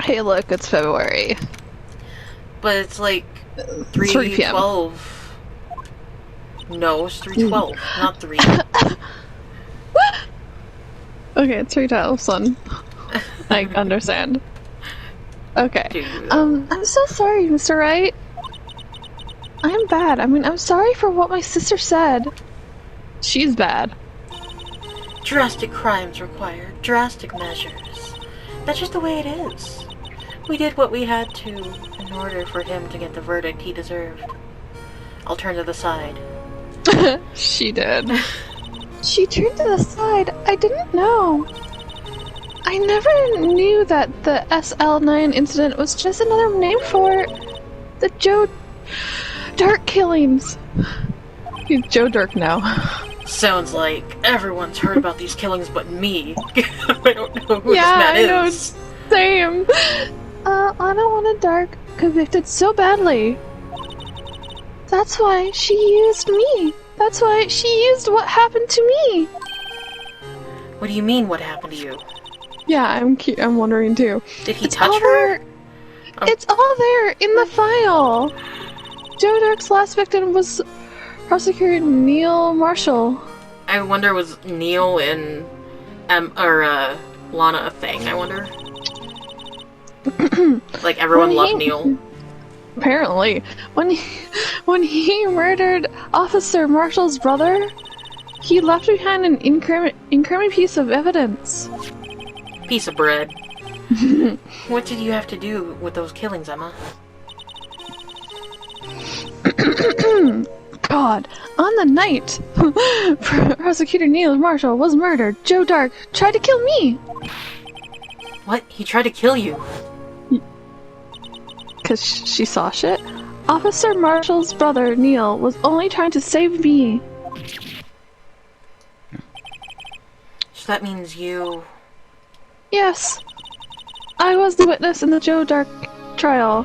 Hey, look, it's February. But it's like 3 p.m. 3:12. No, it's 3:12, not 3. Okay, it's 3:12, son. I understand. Okay. I'm so sorry, Mr. Wright. I'm bad. I mean, I'm sorry for what my sister said. She's bad. Drastic crimes require drastic measures. That's just the way it is. We did what we had to in order for him to get the verdict he deserved. I'll turn to the side. She did. She turned to the side. I didn't know. I never knew that the SL9 incident was just another name for the Joe Dark killings. He's Joe Dirk now. Sounds like everyone's heard about these killings but me. I don't know who this man I know, is. same. Anna wanted Dark convicted so badly. That's why she used me. That's why she used what happened to me. What do you mean, what happened to you? Yeah, I'm wondering too. Did he touch her? Oh. It's all there in the file. Joe Dark's last victim was Prosecutor Neil Marshall. I wonder, was Neil in Lana a thing, I wonder? Like, everyone loved Neil. Apparently. When he murdered Officer Marshall's brother, he left behind an incriminating piece of evidence. Piece of bread. What did you have to do with those killings, Emma? God, on the night Prosecutor Neil Marshall was murdered, Joe Dark tried to kill me! What? He tried to kill you? Because she saw shit? Officer Marshall's brother, Neil, was only trying to save me. So that means you... Yes. I was the witness in the Joe Dark trial.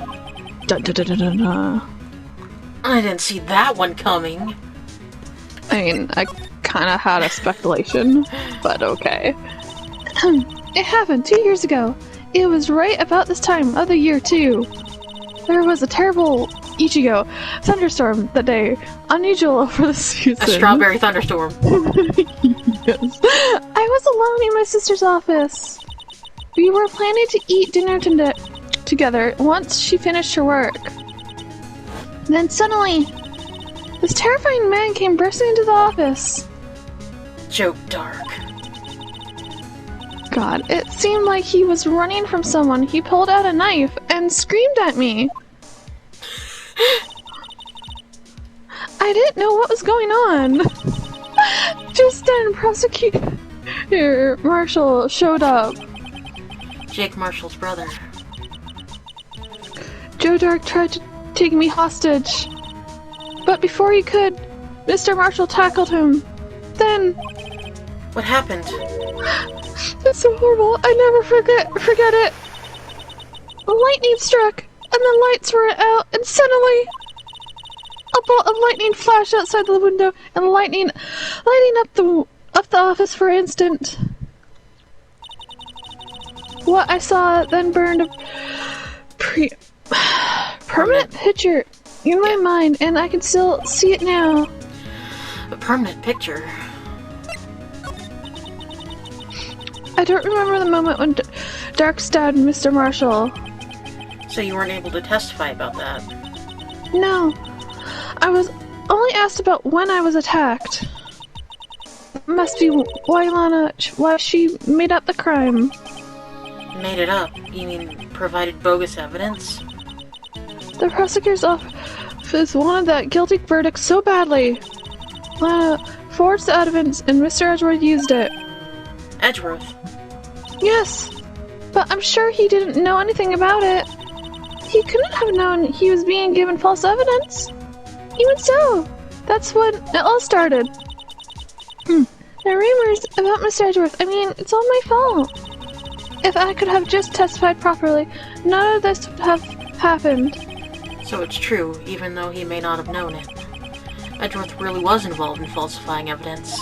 Dun, dun, dun, dun, dun, dun. I didn't see that one coming. I mean, I kinda had a speculation, but okay. It happened 2 years ago. It was right about this time of the year, too. There was a terrible Ichigo thunderstorm that day, unusual for the season. A strawberry thunderstorm. Yes. I was alone in my sister's office. We were planning to eat dinner together once she finished her work. Then suddenly, this terrifying man came bursting into the office. Joe Dark. God, it seemed like he was running from someone. He pulled out a knife and screamed at me. I didn't know what was going on. Just then, Prosecutor Marshall showed up. Jake Marshall's brother. Joe Dark tried to take me hostage. But before he could, Mr. Marshall tackled him. Then... What happened? It's so horrible. I never forget it. Lightning struck, and the lights were out, and suddenly a bolt of lightning flashed outside the window, and lighting up the office for an instant. What I saw then burned a permanent picture in my mind, and I can still see it now. A permanent picture? I don't remember the moment when Dark stabbed Mr. Marshall. So you weren't able to testify about that? No. I was only asked about when I was attacked. Must be why she made up the crime. Made it up? You mean provided bogus evidence? The prosecutor's office wanted that guilty verdict so badly. Lana forged the evidence and Mr. Edgeworth used it. Edgeworth? Yes, but I'm sure he didn't know anything about it. He couldn't have known he was being given false evidence. Even so, that's when it all started. The rumors about Mr. Edgeworth, I mean, it's all my fault. If I could have just testified properly, none of this would have happened. So it's true, even though he may not have known it. Edgeworth really was involved in falsifying evidence.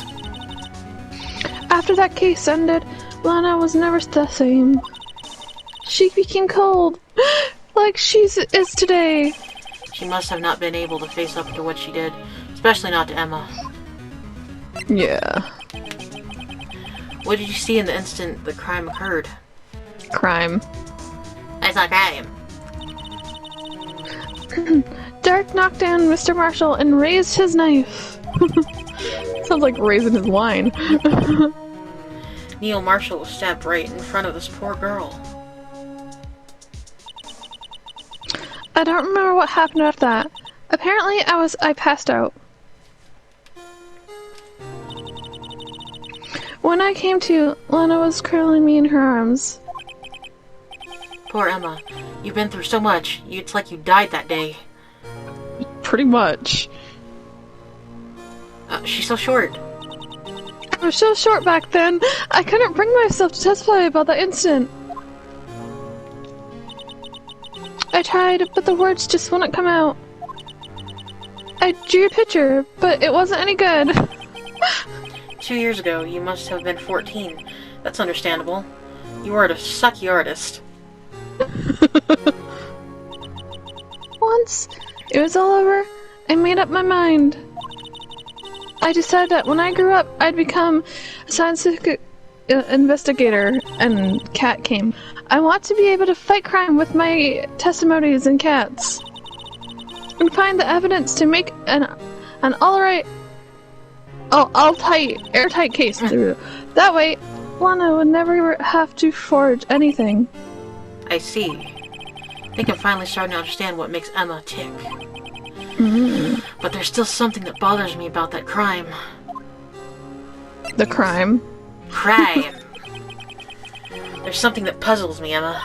After that case ended, Lana was never the same. She became cold, like she is today. She must have not been able to face up to what she did, especially not to Emma. Yeah. What did you see in the instant the crime occurred? Crime. I saw crime. Dark knocked down Mr. Marshall and raised his knife. Sounds like raising his wine. Neil Marshall was stabbed right in front of this poor girl. I don't remember what happened after that. Apparently I passed out. When I came to, Lana was curling me in her arms. Poor Emma. You've been through so much. It's like you died that day. Pretty much. She's so short. I was so short back then, I couldn't bring myself to testify about that incident. I tried, but the words just wouldn't come out. I drew a picture, but it wasn't any good. 2 years ago, you must have been 14. That's understandable. You were a sucky artist. Once it was all over, I made up my mind. I decided that when I grew up, I'd become a scientific investigator, and Cat came. I want to be able to fight crime with my testimonies and cats, and find the evidence to make an airtight case. That way, Lana would never have to forge anything. I see. I think I'm finally starting to understand what makes Emma tick. But there's still something that bothers me about that crime. The crime? Crime! There's something that puzzles me, Emma.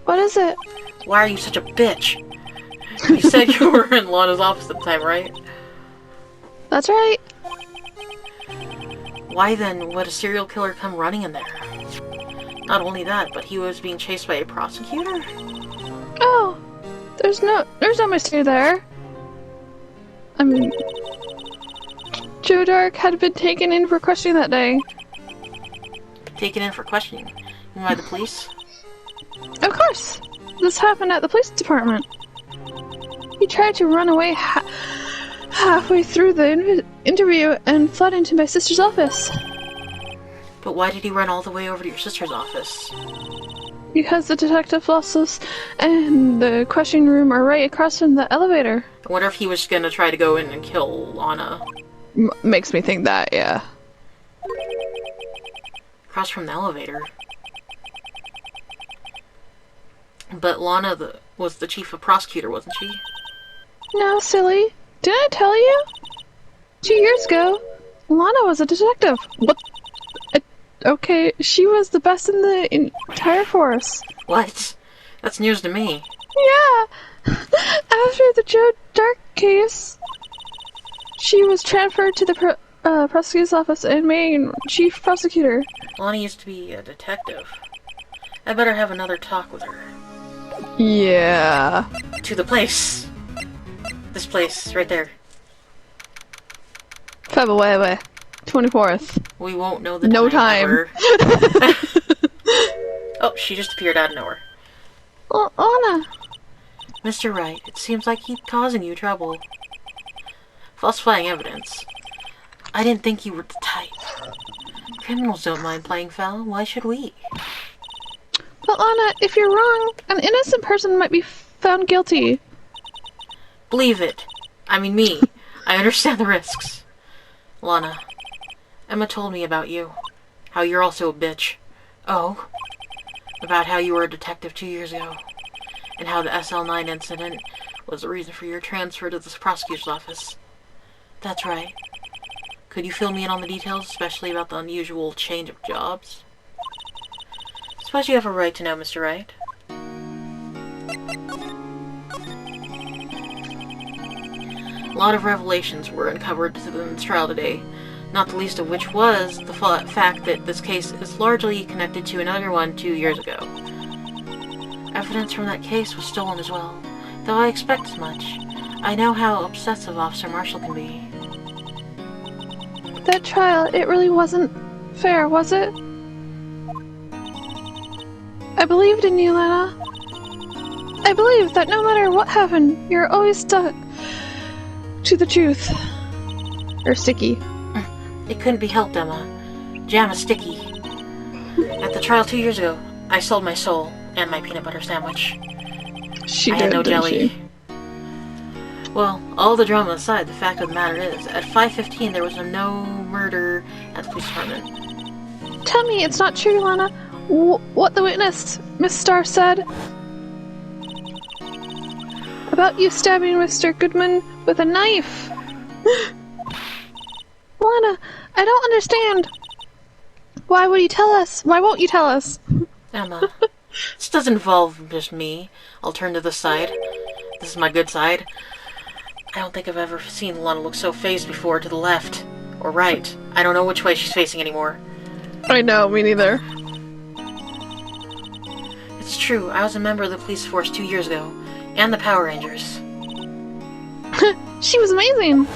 What is it? Why are you such a bitch? You said you were in Lana's office at the time, right? That's right. Why then would a serial killer come running in there? Not only that, but he was being chased by a prosecutor? Oh, there's no mystery there. I mean, Joe Dark had been taken in for questioning that day. Taken in for questioning? By the police? Of course. This happened at the police department. He tried to run away halfway through the interview and fled into my sister's office. But why did he run all the way over to your sister's office? Because the detective office and the questioning room are right across from the elevator. I wonder if he was gonna try to go in and kill Lana. Makes me think that, yeah. Across from the elevator. But Lana was the chief of prosecutor, wasn't she? No, silly. Didn't I tell you? 2 years ago, Lana was a detective. What? Okay, she was the best in the entire force. What? That's news to me. Yeah! After the Joe Dark case, she was transferred to the prosecutor's office and made chief prosecutor. Lana used to be a detective. I better have another talk with her. Yeah. To the place. This place, right there. February 24th. We won't know the no time. Oh, she just appeared out of nowhere. Lana. Mr. Wright, it seems like he's causing you trouble. Falsifying evidence. I didn't think you were the type. Criminals don't mind playing foul. Why should we? But Lana, if you're wrong, an innocent person might be found guilty. Believe it. I mean me. I understand the risks. Lana, Emma told me about you. How you're also a bitch. Oh. About how you were a detective 2 years ago. And how the SL9 incident was the reason for your transfer to the prosecutor's office. That's right. Could you fill me in on the details, especially about the unusual change of jobs? Suppose you have a right to know, Mr. Wright. A lot of revelations were uncovered in this trial today, not the least of which was the fact that this case is largely connected to another one 2 years ago. Evidence from that case was stolen as well, though I expect as much. I know how obsessive Officer Marshall can be. That trial, it really wasn't fair, was it? I believed in you, Lana. I believed that no matter what happened, you're always stuck to the truth. Or sticky. It couldn't be helped, Emma. Jam is sticky. At the trial 2 years ago, I sold my soul and my peanut butter sandwich. I had no jelly. Well, all the drama aside, the fact of the matter is, at 5:15 there was no murder at the police department. Tell me it's not true, Lana. What the witness, Miss Starr, said about you stabbing Mr. Goodman with a knife. Lana, I don't understand. Why would you tell us? Why won't you tell us? Emma, this doesn't involve just me. I'll turn to this side. This is my good side. I don't think I've ever seen Lana look so phased before, to the left. Or right. I don't know which way she's facing anymore. I know, me neither. It's true, I was a member of the police force 2 years ago. And the Power Rangers. She was amazing!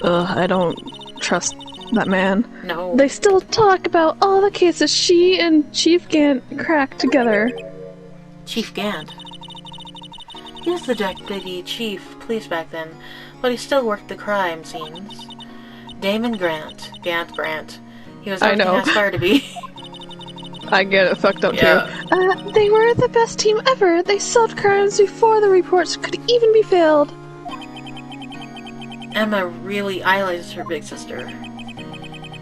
I don't trust that man. No. They still talk about all the cases she and Chief Gant cracked together. Chief Gant? He was the deputy chief of police back then, but he still worked the crime scenes. Damon Grant. Grant. He was everything I aspired to be. I get it fucked up too. They were the best team ever. They solved crimes before the reports could even be failed. Emma really idolizes her big sister.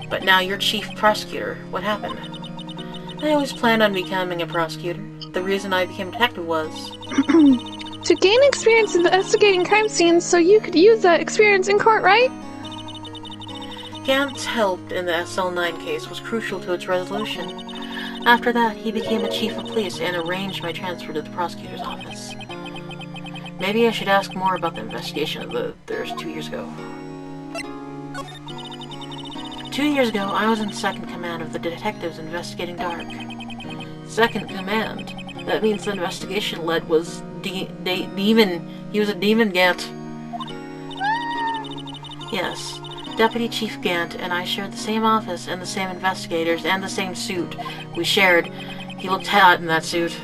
But now you're chief prosecutor. What happened? I always planned on becoming a prosecutor. The reason I became a detective was to gain experience investigating crime scenes so you could use that experience in court, right? Gant's help in the SL9 case was crucial to its resolution. After that, he became a chief of police and arranged my transfer to the prosecutor's office. Maybe I should ask more about the investigation of theirs 2 years ago. 2 years ago, I was in second command of the detectives investigating Dark. Second command? That means the investigation lead was Demon. He was a Demon Gant. Yes. Deputy Chief Gant and I shared the same office and the same investigators and the same suit. We shared. He looked hot in that suit.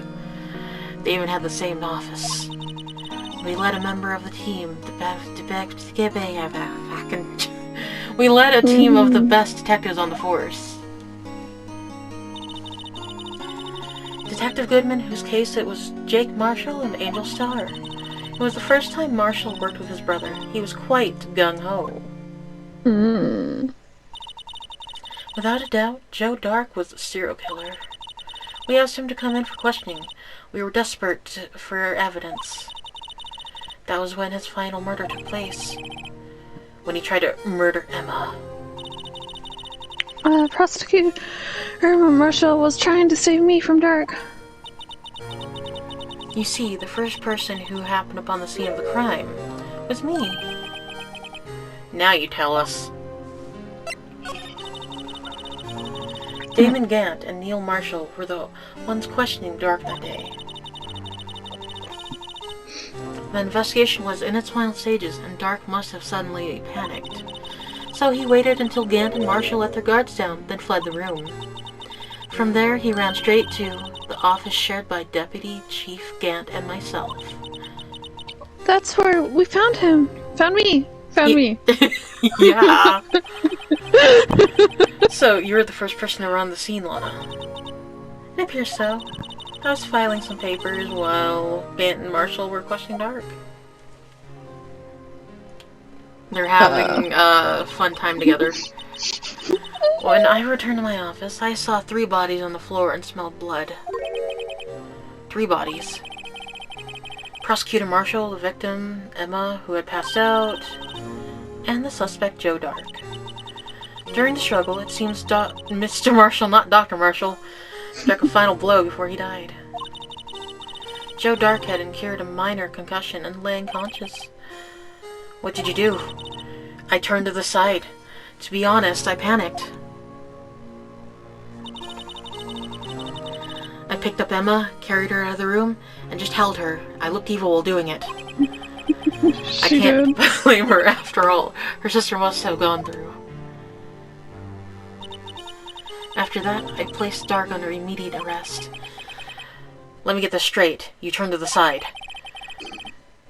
They even had the same office. We led a member of the team. We led a team of the best detectives on the force. Detective Goodman, whose case it was Jake Marshall and Angel Starr. It was the first time Marshall worked with his brother. He was quite gung-ho. Without a doubt, Joe Dark was the serial killer. We asked him to come in for questioning. We were desperate for evidence. That was when his final murder took place. When he tried to murder Emma. Prosecutor Marshall was trying to save me from Dark. You see, the first person who happened upon the scene of the crime was me. Now you tell us. Damon Gant and Neil Marshall were the ones questioning Dark that day. The investigation was in its final stages, and Dark must have suddenly panicked. So he waited until Gant and Marshall let their guards down, then fled the room. From there, he ran straight to the office shared by Deputy Chief Gant and myself. That's where we found him. Found me. Found me. Yeah. So, you were the first person to run the scene, Lana. It appears so. I was filing some papers while Gant and Marshall were questioning Dark. They're having a fun time together. When I returned to my office, I saw 3 bodies on the floor and smelled blood. 3 bodies. Prosecutor Marshall, the victim, Emma, who had passed out, and the suspect, Joe Dark. During the struggle, it seems Mr. Marshall, not Dr. Marshall, struck a final blow before he died. Joe Dark had incurred a minor concussion and lay unconscious. What did you do? I turned to the side. To be honest, I panicked. I picked up Emma, carried her out of the room, and just held her. I looked evil while doing it. I can't blame her after all. Her sister must have gone through. After that, I placed Dark under immediate arrest. Let me get this straight. You turned to the side.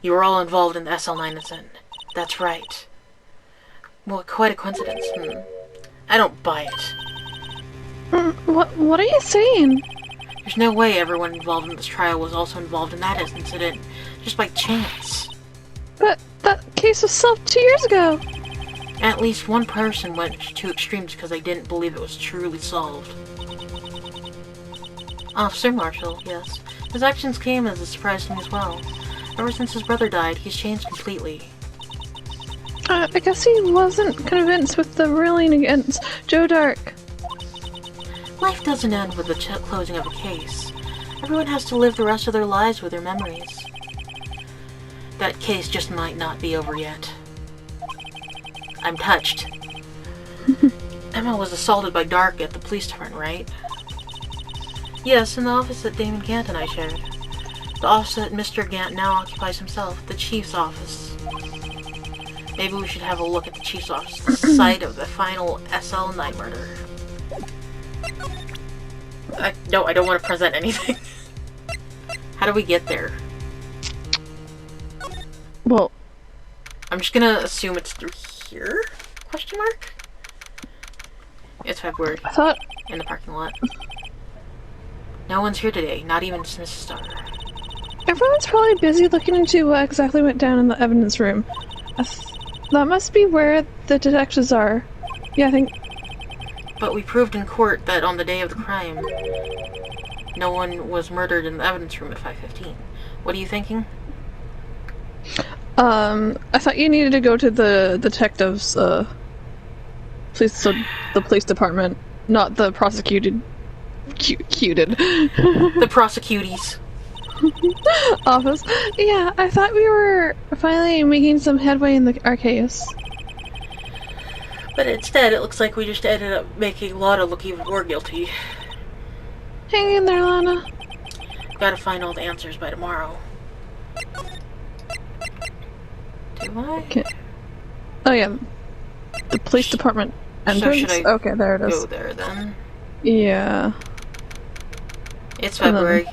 You were all involved in the SL9 incident. That's right. Well, quite a coincidence. I don't buy it. What are you saying? There's no way everyone involved in this trial was also involved in that incident, just by chance. But that case was solved 2 years ago. At least one person went to extremes because they didn't believe it was truly solved. Officer Marshall, yes. His actions came as a surprise to me as well. Ever since his brother died, he's changed completely. I guess he wasn't convinced with the ruling against Joe Dark. Life doesn't end with the closing of a case. Everyone has to live the rest of their lives with their memories. That case just might not be over yet. I'm touched. Emma was assaulted by Dark at the police department, right? Yes, in the office that Damon Gant and I shared. The office that Mr. Gant now occupies himself, the Chief's office. Maybe we should have a look at the Chief's office, the site of the final SL9 murder. No, I don't want to present anything. How do we get there? Well, I'm just gonna assume it's through here? Question mark? It's February. I thought... In the parking lot. No one's here today, not even Mrs. Starr. Everyone's probably busy looking into what exactly went down in the evidence room. That must be where the detectives are. Yeah, I think... But we proved in court that on the day of the crime, no one was murdered in the evidence room at 5:15. What are you thinking? I thought you needed to go to the detectives, the police department, not the prosecuted... The prosecutees. office. Yeah, I thought we were finally making some headway in our case. But instead, it looks like we just ended up making Lana look even more guilty. Hang in there, Lana. Gotta find all the answers by tomorrow. Do I? Okay. Oh yeah, the police department entrance? So should I okay, there it is. go there then? Yeah. It's February.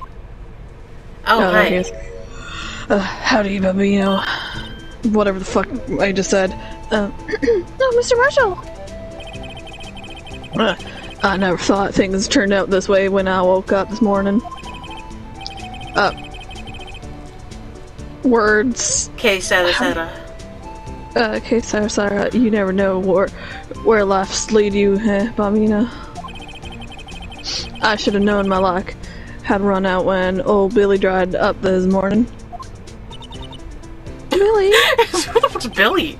Oh, hi. There he is. Howdy, Babino. Whatever the fuck I just said. No, Mr. Marshall! I never thought things turned out this way when I woke up this morning. Words. Okay, Sarah. Okay, Sarah, you never know where life's lead you, Babino. I should have known my luck had run out when old Billy dried up this morning. Billy? Who the fuck's Billy?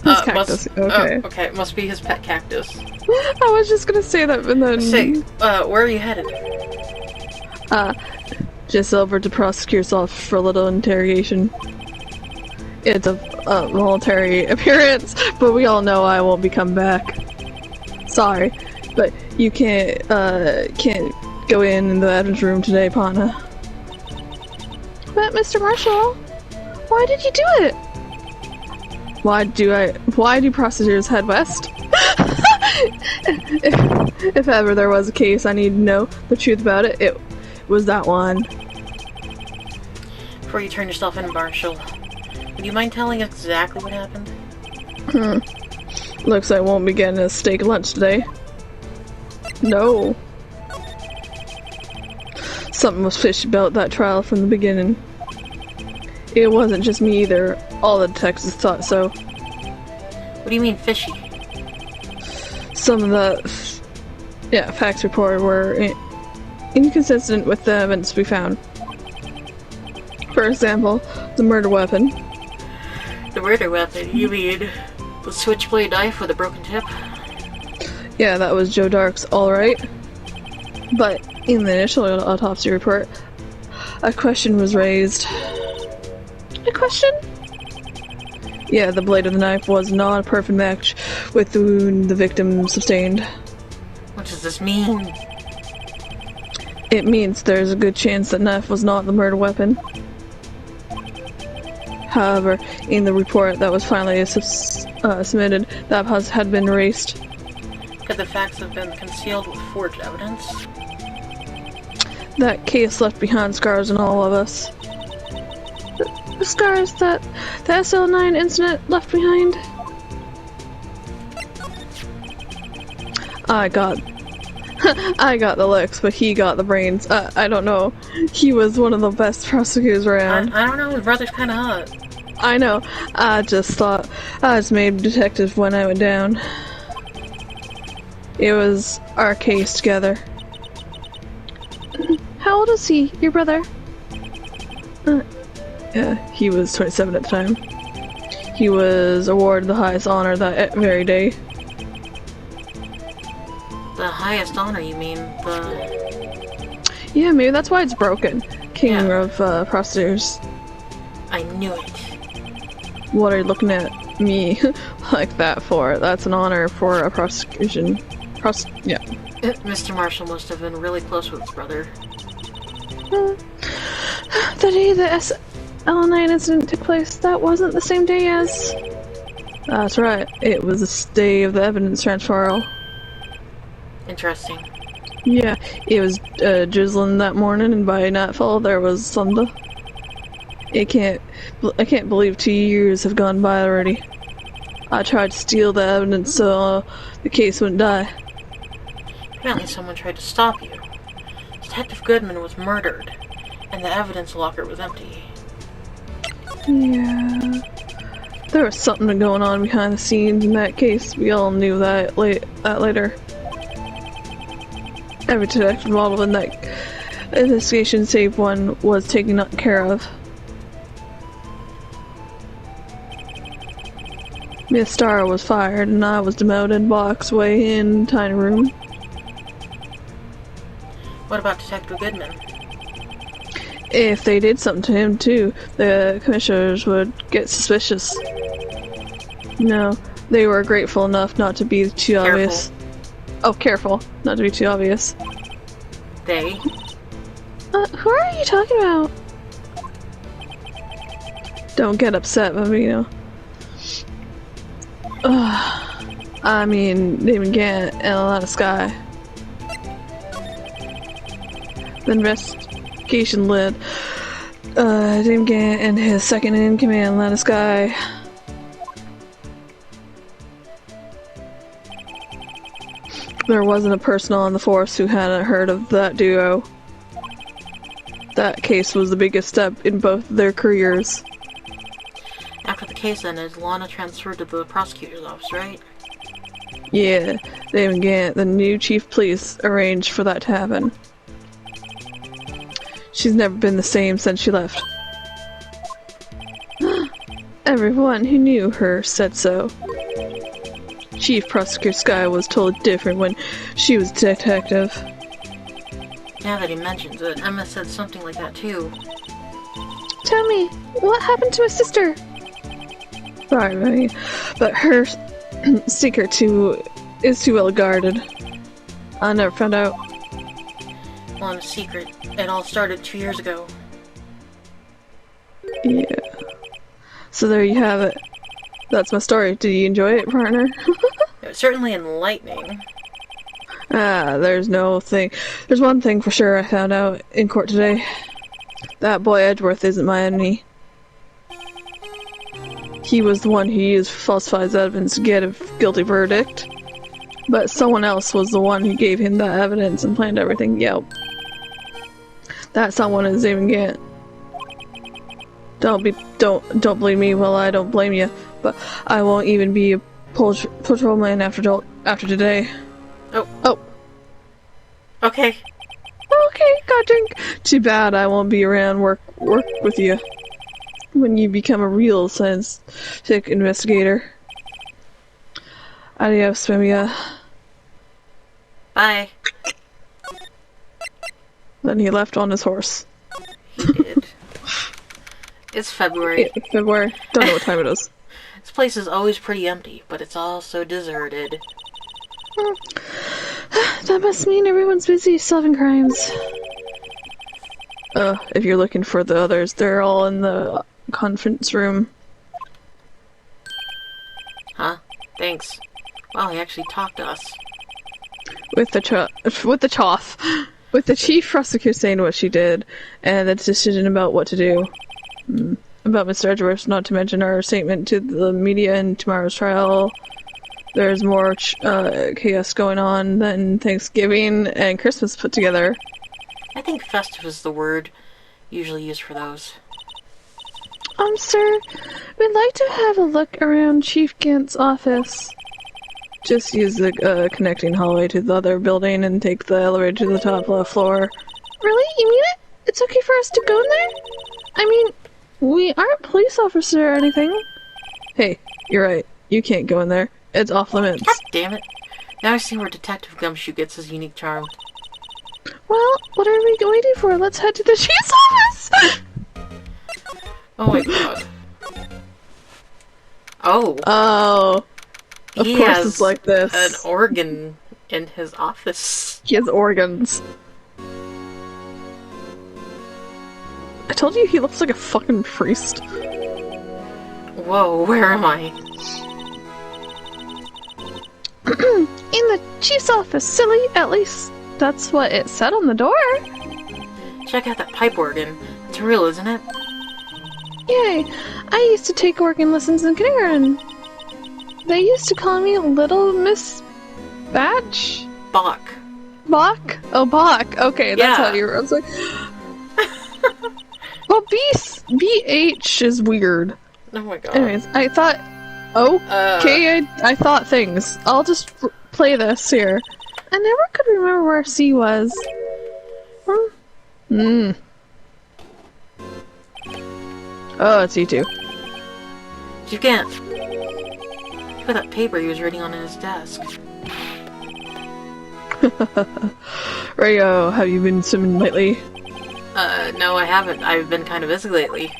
His cactus. Okay. Okay, it must be his pet cactus. I was just gonna say that, and then... Say, where are you headed? Just over to prosecutor's office for a little interrogation. It's a voluntary appearance, but we all know I won't be coming back. Sorry, but you can't go in the evidence room today, Pana. But Mr. Marshall, why did you do it? Why do prosecutors head west? if ever there was a case I need to know the truth about it, it was that one. Before you turn yourself in, Marshall, would you mind telling us exactly what happened? Looks like I won't be getting a steak lunch today. No. Something was fishy about that trial from the beginning. It wasn't just me either. All the detectives thought so. What do you mean fishy? Some of the facts reported were inconsistent with the evidence we found. For example, the murder weapon. The murder weapon? You mean the switchblade knife with a broken tip? Yeah, that was Joe Dark's, alright. But in the initial autopsy report, a question was raised. A question? Yeah, the blade of the knife was not a perfect match with the wound the victim sustained. What does this mean? It means there's a good chance that knife was not the murder weapon. However, in the report that was finally submitted, that had been erased. Could the facts have been concealed with forged evidence? That case left behind scars in all of us. The scars that the SL9 incident left behind? I got the looks, but he got the brains. I don't know. He was one of the best prosecutors around. I don't know, his brother's kinda hot. I know. I just thought I was made detective when I went down. It was our case together. How old is he, your brother? Yeah, he was 27 at the time. He was awarded the highest honor that very day. The highest honor, you mean? The... Yeah, maybe that's why it's broken. King of prosecutors. I knew it. What are you looking at me like that for? That's an honor for a prosecution. Yeah. Mr. Marshall must have been really close with his brother. The day the SL9 incident took place, that wasn't the same day as... That's right. It was the day of the evidence transfer. Interesting. Yeah, it was drizzling that morning, and by nightfall there was thunder. I can't believe 2 years have gone by already. I tried to steal the evidence so the case wouldn't die. Apparently someone tried to stop you. Detective Goodman was murdered, and the evidence locker was empty. Yeah. There was something going on behind the scenes in that case. We all knew that later. Every detective involved in that investigation save one was taken care of. Miss Starr was fired and I was demoted, box way in tiny room. What about Detective Goodman? If they did something to him too, the commissioners would get suspicious. No, they were grateful enough not to be too obvious. Oh, careful, not to be too obvious. They? Who are you talking about? Don't get upset, Vivino. I mean, Damon Gant and Alana Sky. The investigation led Damon Gant and his second-in-command, Alana Sky. There wasn't a person on the force who hadn't heard of that duo. That case was the biggest step in both their careers. After the case ended, Lana transferred to the prosecutor's office, right? Yeah, Damon Gant, the new chief of police, arranged for that to happen. She's never been the same since she left. Everyone who knew her said so. Chief Prosecutor Sky was told different when she was detective. Now that he mentions it, Emma said something like that too. Tell me, what happened to his sister? Sorry, but her secret is too well guarded. I never found out. Well, in a secret. It all started 2 years ago. Yeah. So there you have it. That's my story. Did you enjoy it, partner? It was certainly enlightening. There's one thing for sure I found out in court today. That boy Edgeworth isn't my enemy. He was the one who used falsified evidence to get a guilty verdict. But someone else was the one who gave him that evidence and planned everything. Yep. That someone is Damon Gant. Don't blame me. Well, I don't blame you, but I won't even be a patrolman after today. Oh. Okay. Okay, got a drink. Too bad I won't be around work with you when you become a real scientific investigator. Adios, Femia. Bye. Then he left on his horse. He did. It's February. Yeah, February. Don't know what time it is. This place is always pretty empty, but it's also deserted. That must mean everyone's busy solving crimes. If you're looking for the others, they're all in the conference room. Huh? Thanks. Wow, he actually talked to us. with the chief prosecutor saying what she did, and the decision about what to do. About Mr. Edgeworth, not to mention our statement to the media in tomorrow's trial. There's more chaos going on than Thanksgiving and Christmas put together. I think festive is the word usually used for those. Sir, we'd like to have a look around Chief Gant's office. Just use the connecting hallway to the other building and take the elevator to the top floor. Really? You mean it? It's okay for us to go in there? I mean, we aren't police officers or anything. Hey, you're right. You can't go in there. It's off limits. God damn it. Now I see where Detective Gumshoe gets his unique charm. Well, what are we waiting for? Let's head to the chief's office! Oh my god. Oh. Oh. Of course it's like this. An organ in his office. He has organs. I told you he looks like a fucking priest. Whoa, where am I? In the chief's office, silly. At least that's what it said on the door. Check out that pipe organ. It's real, isn't it? Yay! I used to take organ lessons in kindergarten. They used to call me Little Miss Batch? Bach. Bach? Oh, Bach. Okay, that's how you were. I was like... Well, BH is weird. Oh my god. Anyways, I thought... Okay, I thought things. I'll just play this here. I never could remember where C was. Oh, it's you two. You can't. Look at that paper he was reading on his desk. Rayo, have you been swimming lately? No I haven't. I've been kind of busy lately.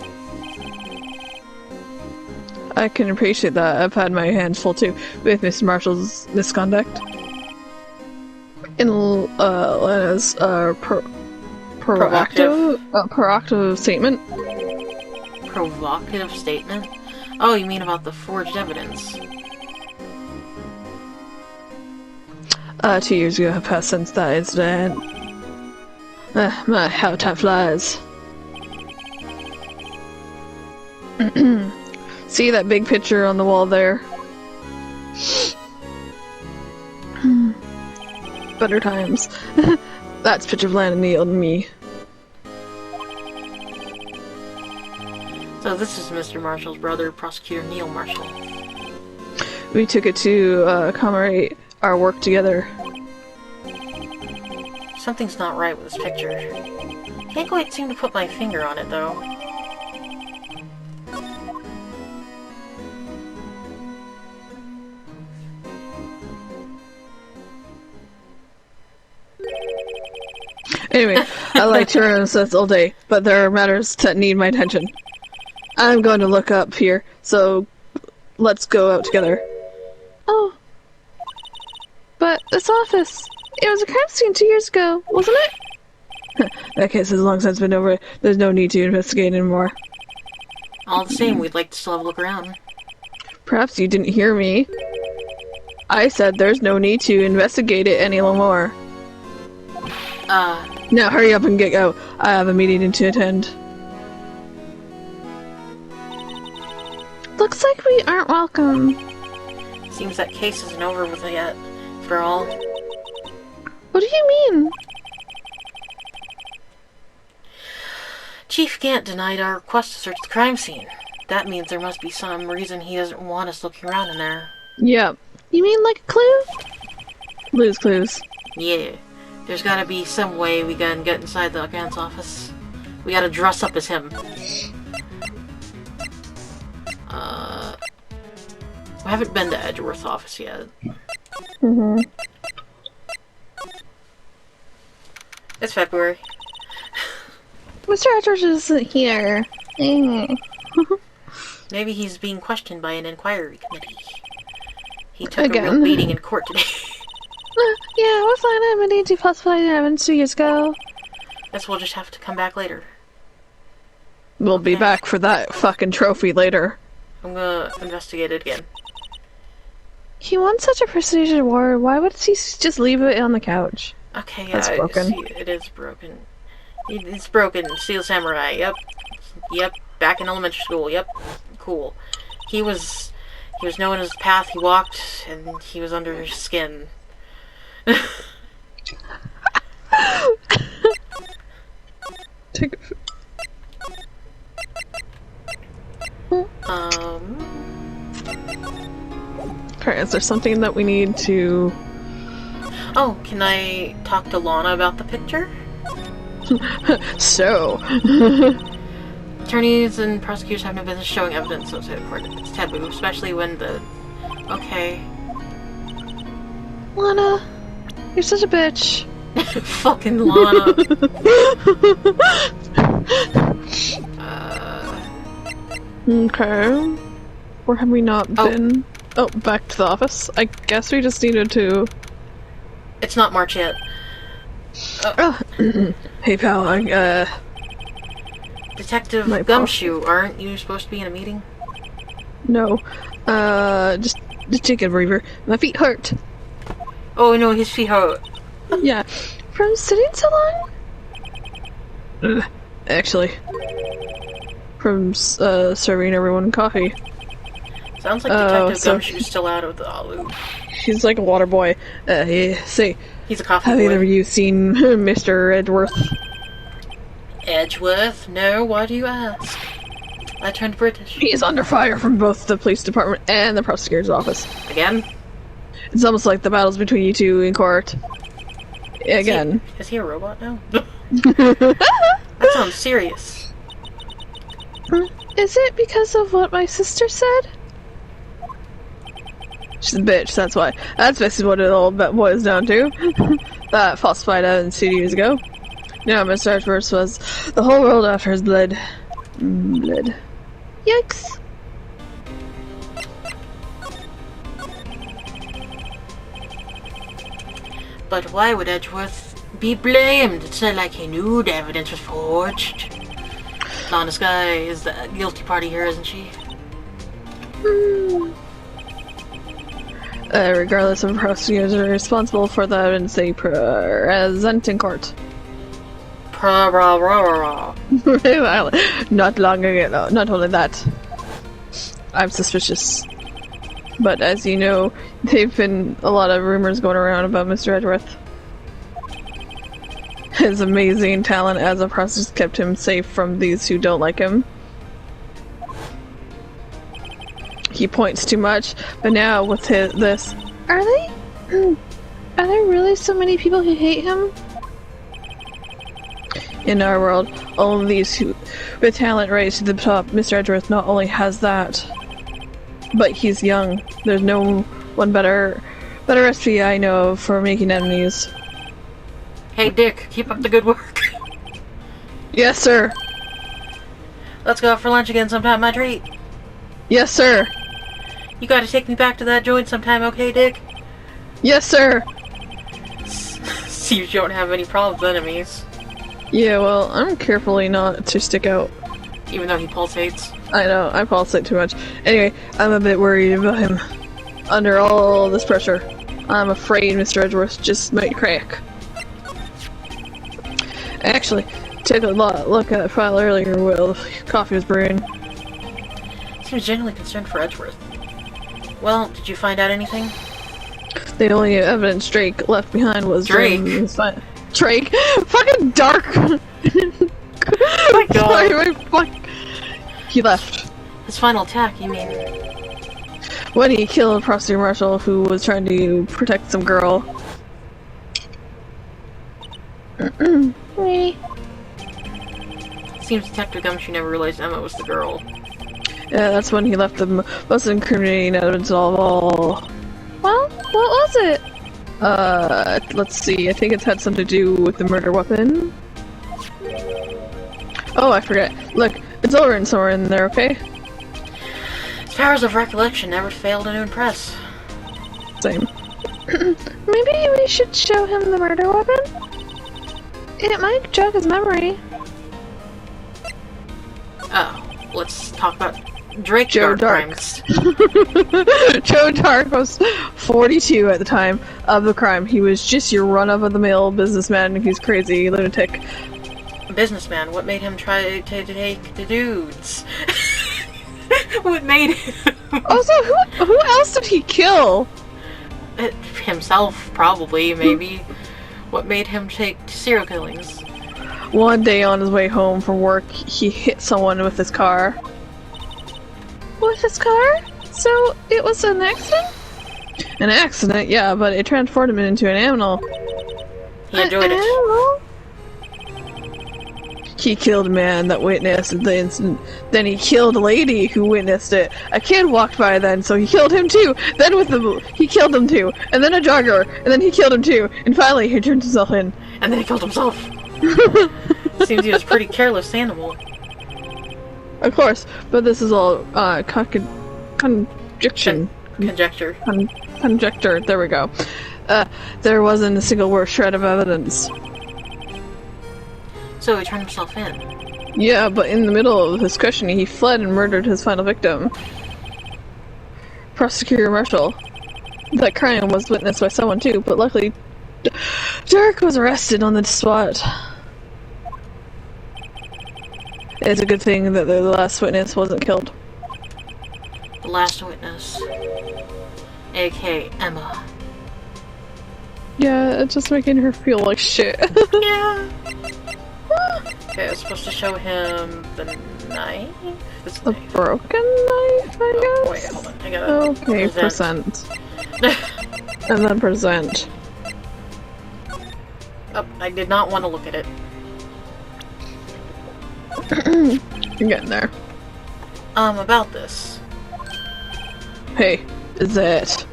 I can appreciate that. I've had my hands full too, with Mr. Marshall's misconduct. In Lana's, provocative statement. Provocative statement? Oh, you mean about the forged evidence? 2 years ago have passed since that incident. How time flies. See that big picture on the wall there? Better times. That's a picture of Lana, Neil, and me. So this is Mr. Marshall's brother, Prosecutor Neil Marshall. We took it to commemorate our work together. Something's not right with this picture. Can't quite seem to put my finger on it, though. Anyway, I like to reminisce all day, but there are matters that need my attention. I'm going to look up here, so let's go out together. Oh. But this office, it was a crime scene 2 years ago, wasn't it? That case has long since been over. There's no need to investigate anymore. All the same, we'd like to still have a look around. Perhaps you didn't hear me. I said there's no need to investigate it any more. Now hurry up and get out. I have a meeting to attend. Looks like we aren't welcome. Seems that case isn't over with it yet, after all. What do you mean? Chief Gant denied our request to search the crime scene. That means there must be some reason he doesn't want us looking around in there. Yeah. You mean like a clue? Lose clues. Yeah. There's gotta be some way we can get inside the Gant's office. We gotta dress up as him. I haven't been to Edgeworth's office yet. It's February. Mr. Edgeworth isn't here. Maybe he's being questioned by an inquiry committee. He took a Again. real beating in court today. Yeah, we'll find out if we need to falsify evidence 2 years ago. Guess we'll just have to come back later. We'll be back for that fucking trophy later. I'm gonna investigate it again. He won such a prestigious award. Why would he just leave it on the couch? Okay, That's yeah, broken. see, it is broken. It's broken. Steel Samurai, yep. Yep, back in elementary school, yep. Cool. He was known as the path he walked, and he was under his skin. Take it. Alright, is there something that we need to... Oh, can I talk to Lana about the picture? So... Attorneys and prosecutors have no business showing evidence of it. It's taboo, especially when the... Okay. Lana, you're such a bitch. Fucking Lana. Okay. Where have we not been? Oh, back to the office. I guess we just needed to... It's not March yet. Hey pal, Detective My Gumshoe, aren't you supposed to be in a meeting? No. Just take a breather. My feet hurt. Oh no, his feet hurt. Yeah. From sitting so long? Actually. From, serving everyone coffee. Sounds like Detective Gumshoe's still out of the loop. He's like a water boy. Say, He's a coffee have boy. either of you seen Mr. Edgeworth? Edgeworth? No, why do you ask? I turned British. He is under fire from both the police department and the prosecutor's office. Again? It's almost like the battles between you two in court. Again. Is he a robot now? That sounds serious. Is it because of what my sister said? She's a bitch, that's why. That's basically what it all boils down to. That falsified evidence 2 years ago. Now, Mr. Edgeworth was the whole world after his blood. Blood. Yikes. But why would Edgeworth be blamed? It's not like he knew the evidence was forged. Lana Skye is the guilty party here, isn't she? Regardless of prosecutors are responsible for the evidence they present in court. Not long ago, not only that, I'm suspicious. But as you know, there've been a lot of rumors going around about Mr. Edgeworth. His amazing talent as a prosecutor kept him safe from these who don't like him. He points too much, but now with this... Are there really so many people who hate him? In our world, all of these who, with talent raised to the top, Mr. Edgeworth not only has that, but he's young. There's no one better recipe I know of for making enemies. Hey Dick, keep up the good work. Yes, sir. Let's go out for lunch again sometime, my treat. Yes, sir. You gotta take me back to that joint sometime, okay, Dick? Yes, sir. Seems you don't have any problems with enemies. Yeah, well, I'm carefully not to stick out. Even though he pulsates. I know, I pulsate too much. Anyway, I'm a bit worried about him. Under all this pressure, I'm afraid Mr. Edgeworth just might crack. Actually, took a look at the file earlier while coffee was brewing. Seems genuinely concerned for Edgeworth. Well, did you find out anything? The only evidence Drake left behind was Drake? Drake? Fucking dark! Oh my god. Sorry, he left. His final attack, you mean? When he killed a prosecutor marshal who was trying to protect some girl. Seems Detective Gumshoe never realized Emma was the girl. Yeah, that's when he left the most incriminating evidence of all. Well, what was it? Let's see. I think it's had something to do with the murder weapon. Oh, I forget. Look, it's all written somewhere in there, okay? His powers of recollection never failed to impress. Same. Maybe we should show him the murder weapon? It might jog his memory. Oh, let's talk about Drake Joe Dark. crimes. Joe Dark was 42 at the time of the crime. He was just your run-of-the-mill businessman. He's crazy lunatic. Businessman, what made him try to take the dudes? What made him... Also, who else did he kill? Himself, probably, maybe. What made him take serial killings? One day on his way home from work, he hit someone with his car. With his car? So, it was an accident? An accident, yeah, but it transformed him into an animal. He enjoyed it. Animal? He killed a man that witnessed the incident. Then he killed a lady who witnessed it. A kid walked by then, so he killed him too. Then he killed him too. And then a jogger. And then he killed him too. And finally, he turned himself in. And then he killed himself. Seems he was a pretty careless animal. Of course, but this is all conjecture. Conjecture. There we go. There wasn't a single shred of evidence. So he turned himself in. Yeah, but in the middle of his questioning, he fled and murdered his final victim. Prosecutor Marshall. That crime was witnessed by someone too, but luckily, Dark was arrested on the spot. It's a good thing that the last witness wasn't killed. The last witness. A.K.A. Emma. Yeah, it's just making her feel like shit. Yeah. Okay, I was supposed to show him the knife? The broken knife, I guess? Oh, wait, hold on. I gotta... Okay, present. And then present. Oh, I did not want to look at it. You're getting there. About this. Hey, is it?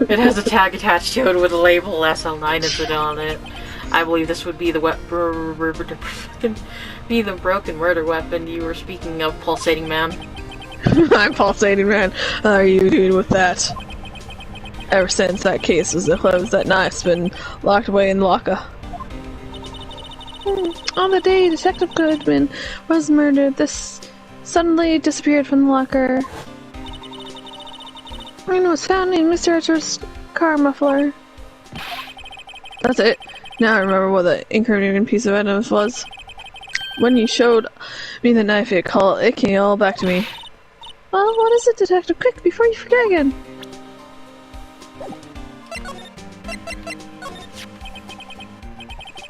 It has a tag attached to it with a label SL9 incident on it. I believe this would be the broken murder weapon you were speaking of, Pulsating Man. I'm Pulsating Man. How are you doing with that? Ever since that case was closed, that knife's been locked away in the locker. On the day Detective Goodman was murdered, this suddenly disappeared from the locker. And was found in Mr. Archer's car muffler. That's it. Now I remember what the incriminating piece of evidence was. When you showed me the knife, it came all back to me. Well, what is it, Detective? Quick, before you forget again.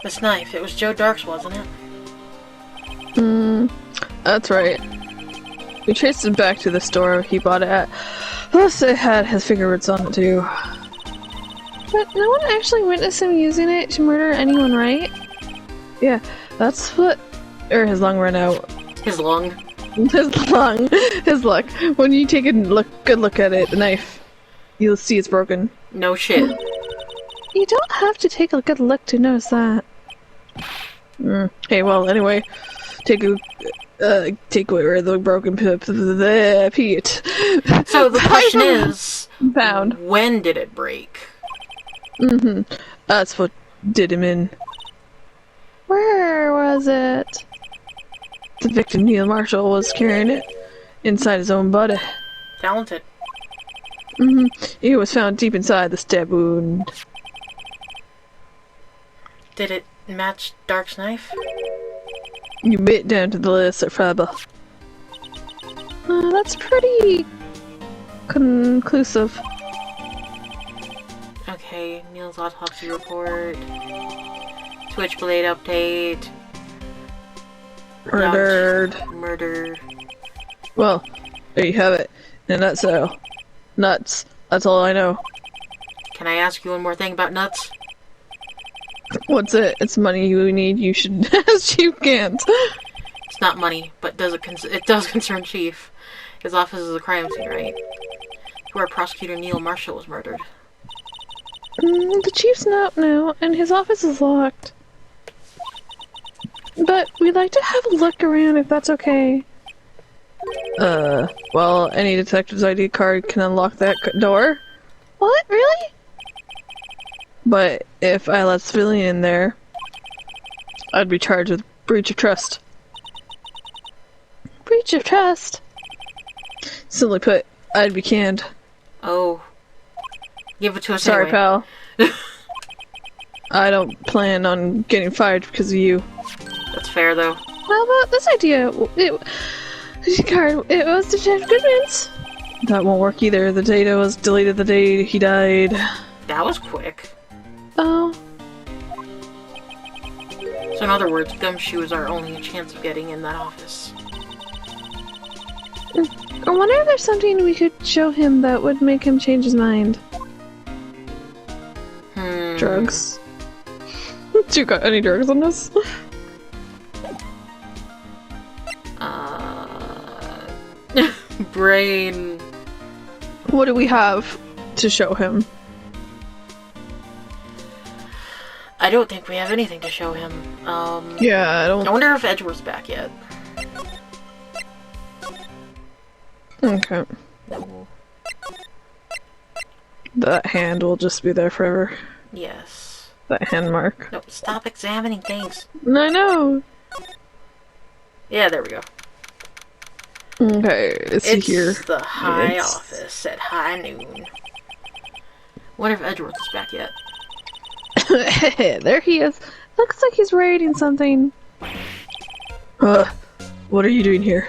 This knife, it was Joe Dark's, wasn't it? That's right. We traced it back to the store he bought it at. Plus, it had his fingerprints on it, too. But no one actually witnessed him using it to murder anyone, right? Yeah, that's what... his lung ran out. His lung? His luck. When you take a good look at it, the knife, you'll see it's broken. No shit. You don't have to take a good look to notice that. Hey, well, anyway, take where the broken Pete. So the question is, found. When did it break? That's what did him in. Where was it? The victim, Neil Marshall, was carrying it inside his own body. Talented. It was found deep inside the stab wound. Did it match Dark's knife? You bit down to the list of fiber. That's pretty conclusive. Okay, Neil's autopsy report. Switchblade update. Murder. Well, there you have it. In a nutshell. Nuts. That's all I know. Can I ask you one more thing about nuts? What's it? It's money you need. You should ask. You can't. It's not money, but it does concern Chief. His office is a crime scene, right? Where Prosecutor Neil Marshall was murdered. The Chief's not now, and his office is locked. But we'd like to have a look around if that's okay. Well, any detective's ID card can unlock that door. What? Really? But if I let civilian in there, I'd be charged with breach of trust. breach of trust. Simply put, I'd be canned. Oh. Give it to us Sorry, anyway. pal. I don't plan on getting fired because of you. That's fair, though. How about this idea? It was Detective Goodman's. That won't work either. The data was deleted the day he died. That was quick. Oh. So in other words, Gumshoe is our only chance of getting in that office. I wonder if there's something we could show him that would make him change his mind. Drugs. Do you got any drugs on this? Brain. What do we have to show him? I don't think we have anything to show him. Yeah, I don't... I wonder if Edgeworth's back yet. Okay. That hand will just be there forever. Yes. That hand mark. No, stop examining things. I know! Yeah, there we go. Okay, is he here? It's the high office at high noon. Wonder if Edgeworth is back yet. There he is. Looks like he's writing something. What are you doing here?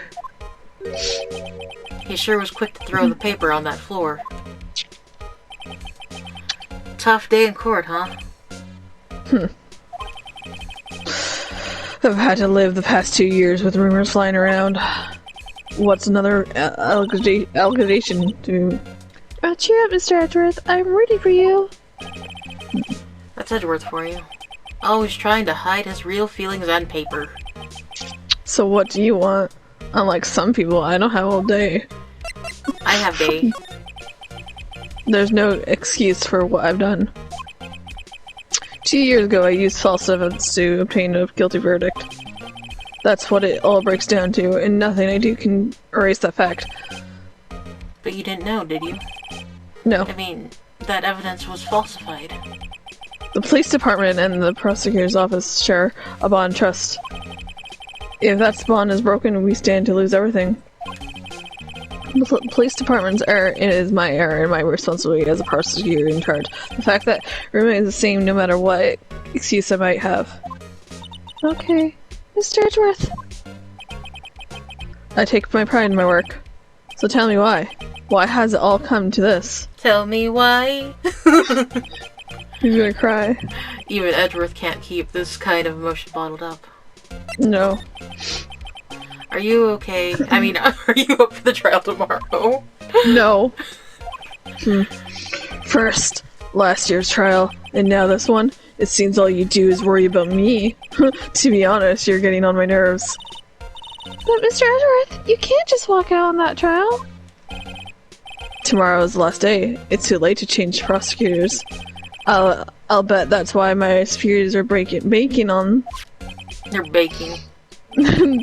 He sure was quick to throw the paper on that floor. Tough day in court, huh? I've had to live the past 2 years with rumors flying around. What's another allegation to... cheer up, Mr. Edgeworth. I'm rooting for you. That's Edgeworth for you. Always trying to hide his real feelings on paper. So what do you want? Unlike some people, I don't have all day. I have day. There's no excuse for what I've done. 2 years ago, I used false evidence to obtain a guilty verdict. That's what it all breaks down to, and nothing I do can erase that fact. But you didn't know, did you? No. I mean, that evidence was falsified. The police department and the prosecutor's office share a bond trust. If that bond is broken, we stand to lose everything. The police department's error is my error and my responsibility as a prosecutor in charge. The fact that remains the same no matter what excuse I might have. Okay, Mr. Edgeworth. I take my pride in my work. So tell me why. Why has it all come to this? Tell me why. He's gonna cry. Even Edgeworth can't keep this kind of emotion bottled up. No. Are you okay? I mean, are you up for the trial tomorrow? No. First, last year's trial, and now this one. It seems all you do is worry about me. To be honest, you're getting on my nerves. But Mr. Edgeworth, you can't just walk out on that trial. Tomorrow is the last day. It's too late to change prosecutors. I'll bet that's why my superiors are baking on... They're baking.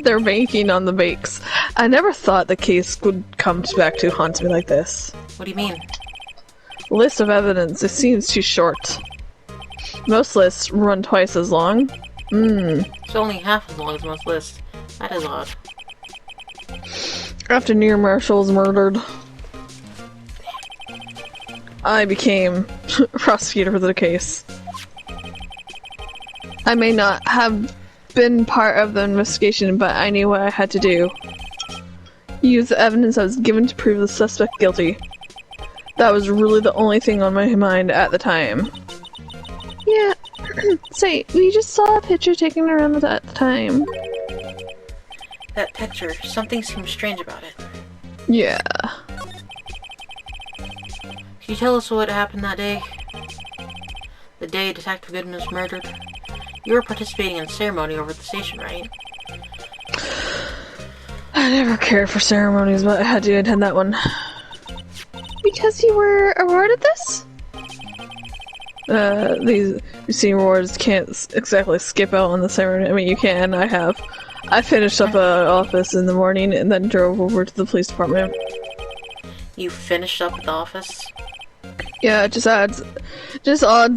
They're banking on the bakes. I never thought the case would come back to haunt me like this. What do you mean? List of evidence. It seems too short. Most lists run twice as long. It's only half as long as most lists. That is odd. After Near Marshall was murdered, I became prosecutor for the case. I may not have been part of the investigation, but I knew what I had to do. Use the evidence I was given to prove the suspect guilty. That was really the only thing on my mind at the time. Yeah, say, we just saw a picture taken around at the time. That picture, something seems strange about it. Yeah. Can you tell us what happened that day? The day Detective Goodman was murdered? You were participating in a ceremony over at the station, right? I never cared for ceremonies, but I had to attend that one. Because you were awarded this? These receiving awards can't exactly skip out on the ceremony. I mean, you can, I have. I finished up an office in the morning and then drove over to the police department. You finished up at the office? Yeah, just odds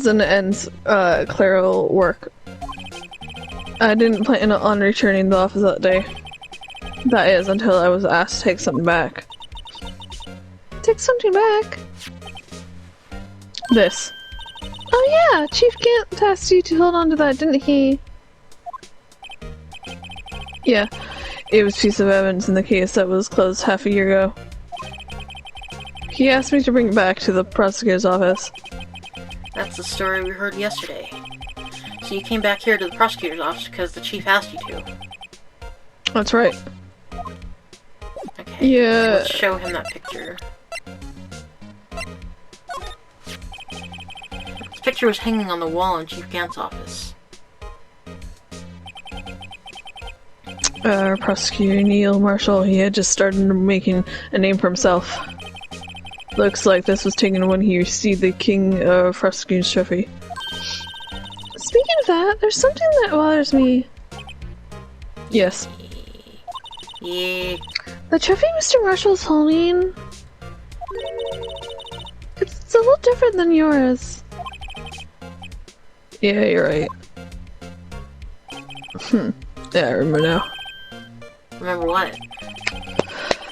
and ends, clerical work. I didn't plan on returning to the office that day. That is, until I was asked to take something back. Take something back? This. Oh yeah, Chief Gant asked you to hold on to that, didn't he? Yeah, it was a piece of evidence in the case that was closed half a year ago. He asked me to bring it back to the prosecutor's office. That's the story we heard yesterday. So you came back here to the prosecutor's office because the chief asked you to. That's right. Okay. Yeah. Let's show him that picture. This picture was hanging on the wall in Chief Gant's office. Prosecutor Neil Marshall, he had just started making a name for himself. Looks like this was taken when he received the King of Prosecutor's Trophy. Speaking of that, there's something that bothers me. Yes. Yeah. The trophy Mr. Marshall's holding... It's a little different than yours. Yeah, you're right. Yeah, I remember now. Remember what?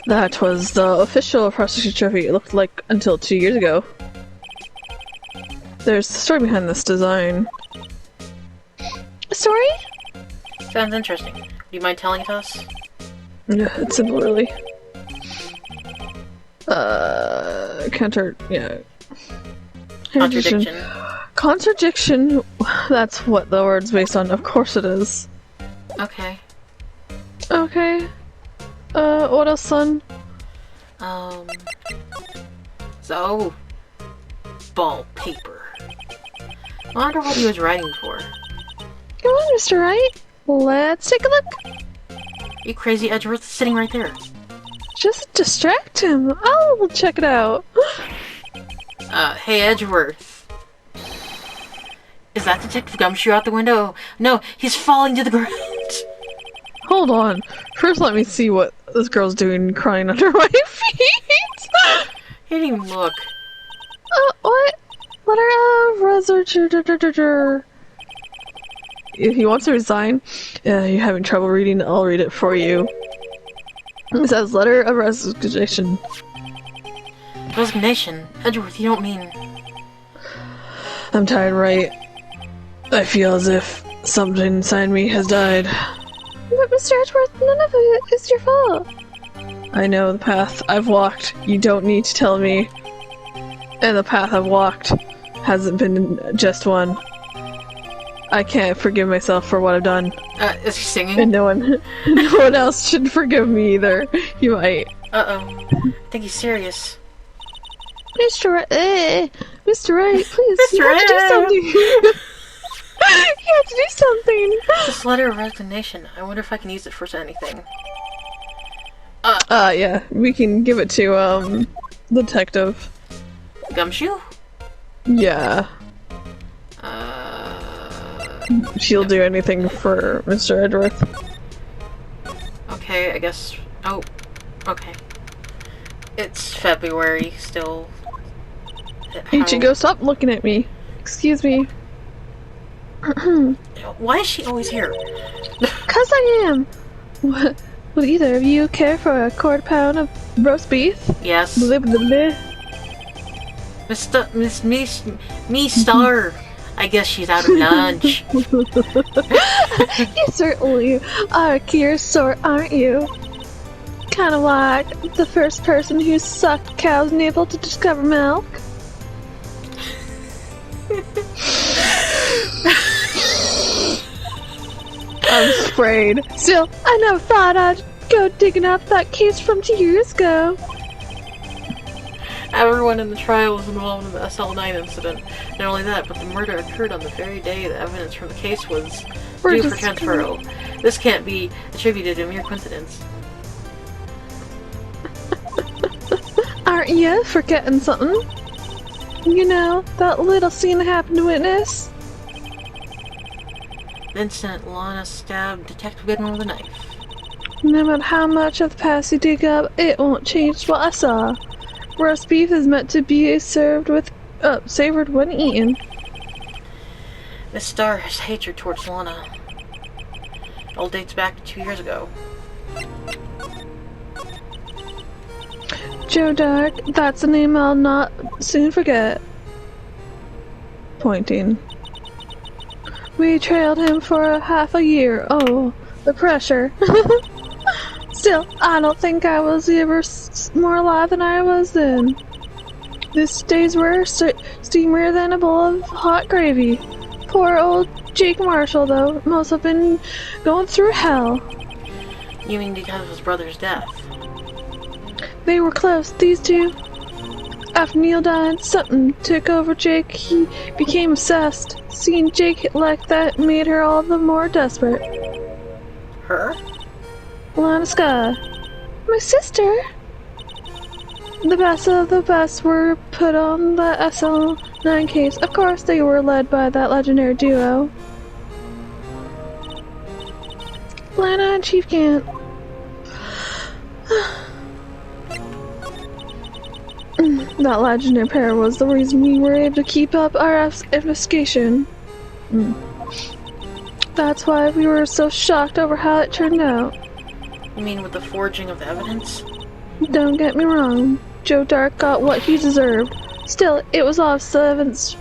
That was the official prosecutor trophy, it looked like, until 2 years ago. There's a story behind this design. A story? Sounds interesting. Do you mind telling it to us? Yeah, it's simple, really. Contradiction. Contradiction, that's what the word's based on, of course it is. Okay. Okay. What else, son? So... Ball paper. I wonder what he was writing for. Come on, Mr. Wright. Let's take a look. You crazy Edgeworth sitting right there. Just distract him. I'll check it out. Hey Edgeworth. Is that Detective Gumshoe out the window? No, he's falling to the ground. Hold on. First let me see what this girl's doing crying under my feet. He didn't even look. What? Letter of resurrection. If he wants to resign, you're having trouble reading, I'll read it for you. It says letter of resignation. Resignation? Edgeworth, you don't mean... I'm tired, right? I feel as if something inside me has died. But Mr. Edgeworth, none of it is your fault. I know the path I've walked. You don't need to tell me. And the path I've walked hasn't been just one. I can't forgive myself for what I've done. Is he singing? And no one else should forgive me either. You might. Uh-oh. I think he's serious. Mr. Wright, Mr. Wright, please, Mr. you have to do Wright. something. You have to do something. This letter of resignation. I wonder if I can use it for anything. Yeah, we can give it to, the detective. Gumshoe? Yeah. She'll do anything for Mr. Edgeworth. Okay, I guess... Oh, okay. It's February, still. Ichigo, stop looking at me. Excuse me. Why is she always here? 'Cause I am! Would either of you care for a quarter pound of roast beef? Yes. Blah, blah, blah. Me Star. I guess she's out of lunch. You certainly are a curious sort, aren't you? Kinda like the first person who sucked a cow's nipple to discover milk. I'm sprayed. Still, I never thought I'd go digging up that case from 2 years ago. Everyone in the trial was involved in the SL9 incident. Not only that, but the murder occurred on the very day the evidence from the case was due for transferal. This can't be attributed to mere coincidence. Aren't you forgetting something? You know, that little scene that happened to witness? Vincent Lana stabbed Detective Goodman with a knife. No matter how much of the past you dig up, it won't change what I saw. Roast beef is meant to be served with, savored when eaten. Miss Starr has hatred towards Lana. It all dates back to 2 years ago. Joe Dark, that's a name I'll not soon forget. Pointing. We trailed him for half a year. Oh, the pressure. Still, I don't think I was ever more alive than I was then. This day's worse, steamier than a bowl of hot gravy. Poor old Jake Marshall, though, must have been going through hell. You mean because of his brother's death? They were close, these two. After Neil died, something took over Jake. He became obsessed. Seeing Jake like that made her all the more desperate. Her? Lana Sky. My sister? The best of the best were put on the SL9 case. Of course, they were led by that legendary duo. Lana and Chief Gant. That legendary pair was the reason we were able to keep up our investigation. That's why we were so shocked over how it turned out. You mean with the forging of the evidence? Don't get me wrong. Joe Dark got what he deserved. Still, it was obvious the evidence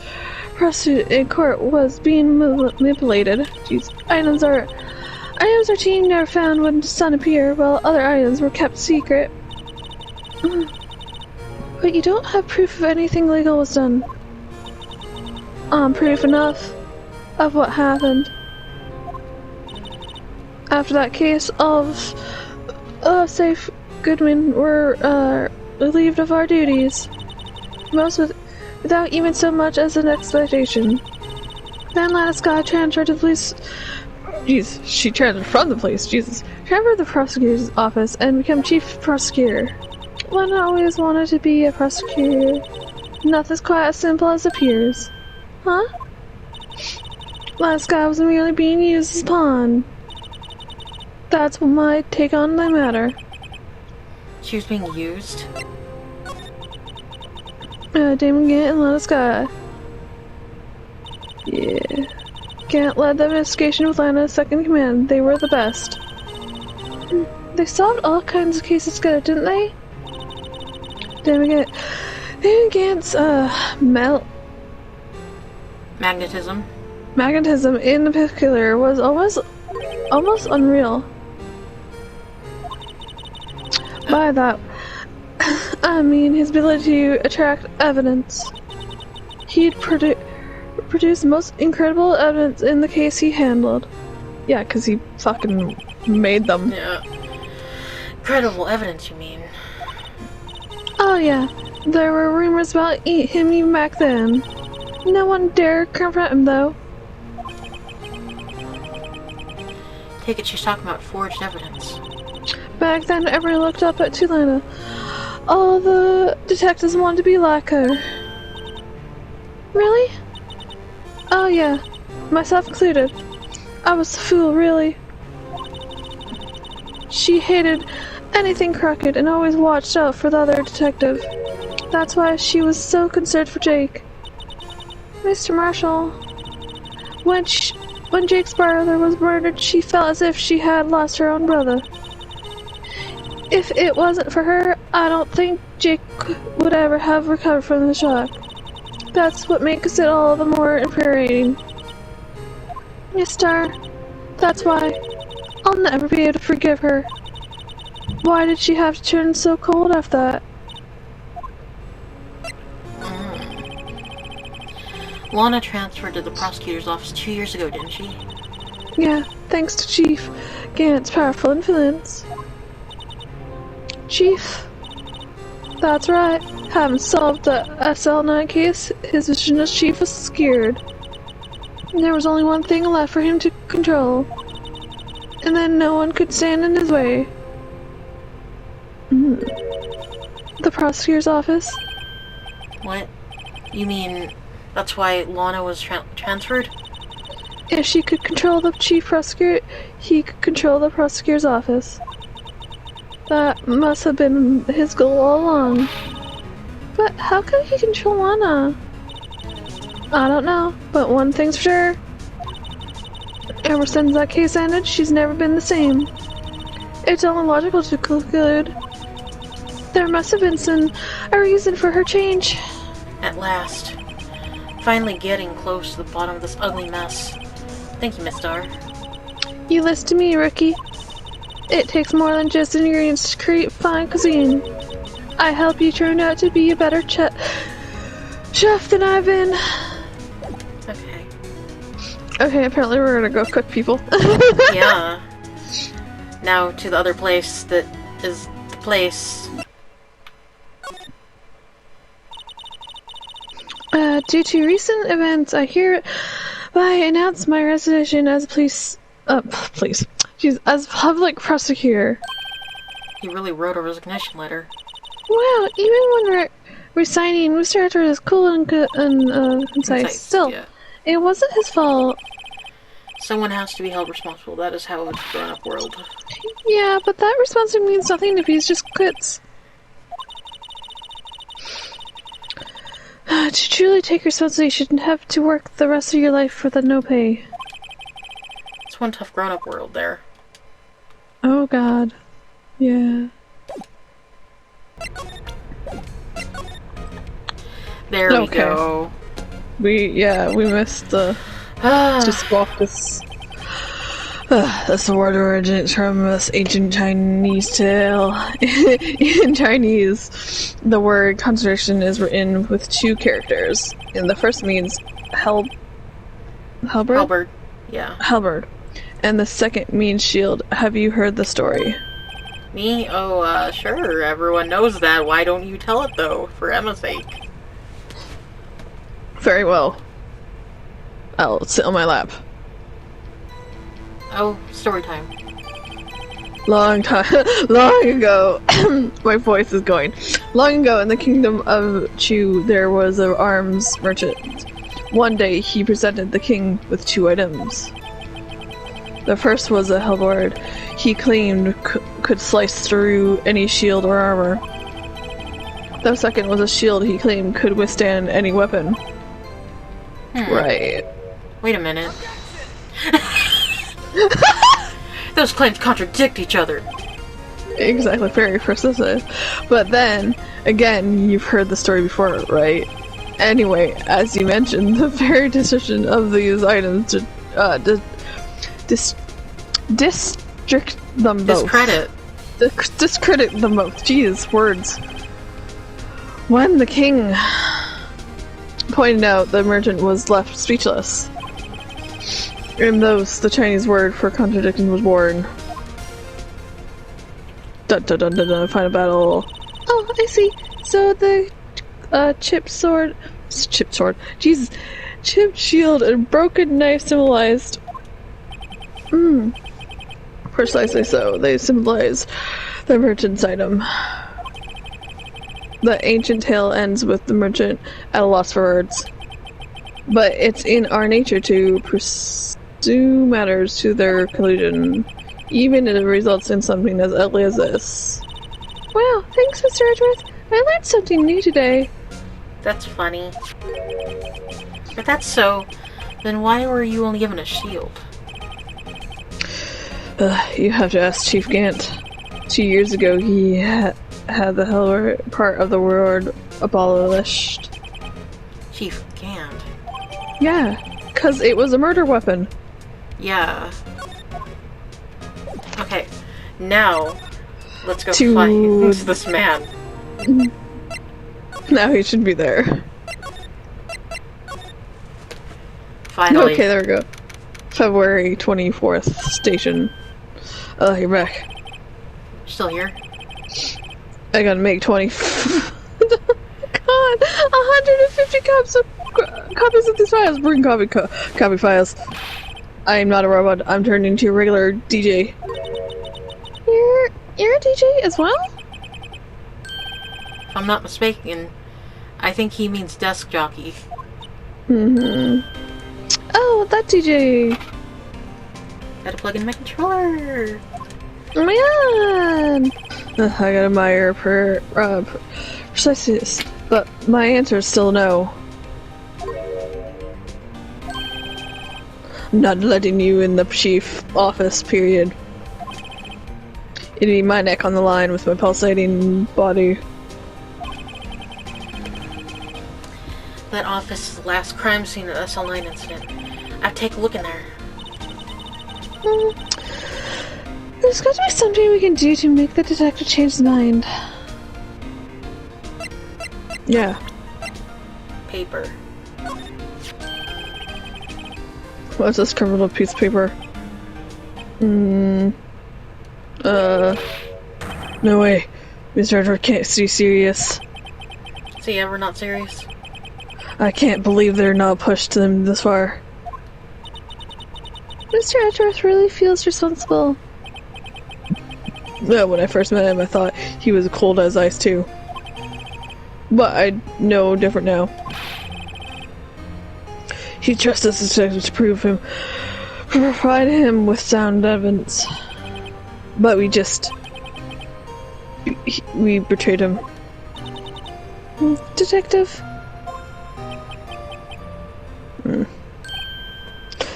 pursued in court was being manipulated. Jeez. Items our team never found when the sun appeared, while other items were kept secret. But you don't have proof of anything legal was done. Proof enough of what happened. After that case, all of Safe Goodman were relieved of our duties. Most without even so much as an expectation. Then Lana Sky transferred to the police. Jeez, she transferred from the police. Jesus, transferred to the prosecutor's office and became chief prosecutor. Lana always wanted to be a prosecutor. Nothing's quite as simple as it appears. Huh? Lana Sky was merely being used as a pawn. That's my take on the matter. She was being used? Damon Gant and Lana Sky. Yeah. Gant led the investigation with Lana as second in command. They were the best. They solved all kinds of cases together, didn't they? Damon Gant's, Magnetism? Magnetism in particular was almost unreal. By that, I mean his ability to attract evidence. He'd produce the most incredible evidence in the case he handled. Yeah, because he fucking made them. Yeah. Credible evidence, you mean? Oh yeah, there were rumors about him even back then. No one dared confront him though. Take it she's talking about forged evidence. Back then, everyone looked up at Tulana. All the detectives wanted to be like her. Really? Oh yeah, myself included. I was a fool, really. She hated anything crooked and always watched out for the other detective. That's why she was so concerned for Jake. Mr. Marshall. When Jake's brother was murdered, she felt as if she had lost her own brother. If it wasn't for her, I don't think Jake would ever have recovered from the shock. That's what makes it all the more infuriating. Yes, Star. That's why. I'll never be able to forgive her. Why did she have to turn so cold after that? Lana transferred to the prosecutor's office 2 years ago, didn't she? Yeah, thanks to Chief Gant's powerful influence. Chief? That's right. Having solved the SL9 case, his vision as chief was scared. There was only one thing left for him to control. And then no one could stand in his way. The prosecutor's office? What? You mean that's why Lana was transferred? If she could control the chief prosecutor, he could control the prosecutor's office. That must have been his goal all along. But how could he control Lana? I don't know, but one thing's for sure. Ever since that case ended, she's never been the same. It's only logical to conclude. There must have been a reason for her change. At last. Finally getting close to the bottom of this ugly mess. Thank you, Miss Star. You listen to me, Rookie. It takes more than just ingredients to create fine cuisine. I help you turn out to be a better chef than I've been. Okay. Okay, apparently we're gonna go cook people. Yeah. Now to the other place that is the place. Due to recent events, I hereby announce my resignation as as public prosecutor. He really wrote a resignation letter. Wow, even when we're resigning, Mr. Archer is cool and concise. Still, yeah. it wasn't his fault. Someone has to be held responsible. That is how it's grown up world. Yeah, but that responsibility means nothing if he just quits. To truly take responsibility, you shouldn't have to work the rest of your life for the no pay. It's one tough grown up world there. Oh god. Yeah. There we go. We missed the just walk this word originates from this ancient Chinese tale. In Chinese, the word contradiction is written with 2 characters, and the first means halberd? Yeah. Halberd. And the second means shield. Have you heard the story? Me? Oh, sure. Everyone knows that. Why don't you tell it, though? For Emma's sake. Very well. I'll sit on my lap. Oh, story time. Long ago, my voice is going. Long ago in the kingdom of Chu, there was an arms merchant. One day, he presented the king with 2 items. The first was a halberd he claimed could slice through any shield or armor. The second was a shield he claimed could withstand any weapon. Right. Wait a minute. Those claims contradict each other. Exactly, very persistent. But then, again, you've heard the story before, right? Anyway, as you mentioned, the very decision of these items to discredit them both. Discredit them both. Jeez, words. When the king pointed out, the merchant was left speechless. In those, the Chinese word for contradiction was born. Dun dun dun dun dun, final battle. Oh, I see. So the chipped shield and broken knife symbolized. Precisely so. They symbolize the merchant's item. The ancient tale ends with the merchant at a loss for words. But it's in our nature to pursue matters to their conclusion, even if it results in something as ugly as this. Wow, thanks, Mr. Edgeworth. I learned something new today. That's funny. If that's so, then why were you only given a shield? You have to ask Chief Gant. 2 years ago, he had the hell part of the word abolished. Chief Gant? Yeah, 'cause it was a murder weapon. Yeah. Okay, now let's go find this man. Now he should be there. Finally. Okay, there we go. February 24th, station. Oh, you're back. Still here? I gotta make 20. God, 150 copies of these files. Bring copy files. I am not a robot. I'm turned into a regular DJ. You're a DJ as well? If I'm not mistaken, I think he means desk jockey. Oh, that DJ. Gotta plug in my controller. Oh my god! I gotta admire preciseness, but my answer is still no. I'm not letting you in the chief office, period. It'd be my neck on the line with my pulsating body. That office is the last crime scene of the SL9 incident. I've taken a look in there. There's got to be something we can do to make the detective change his mind. Yeah. Paper. What's this criminal piece of paper? No way. Mr. Edward can't be serious. Is he ever not serious? I can't believe they're not pushed them this far. Mr. Edgeworth really feels responsible. Yeah, when I first met him, I thought he was cold as ice too. But I know different now. He trusts us detectives to provide him with sound evidence. But we betrayed him. Detective?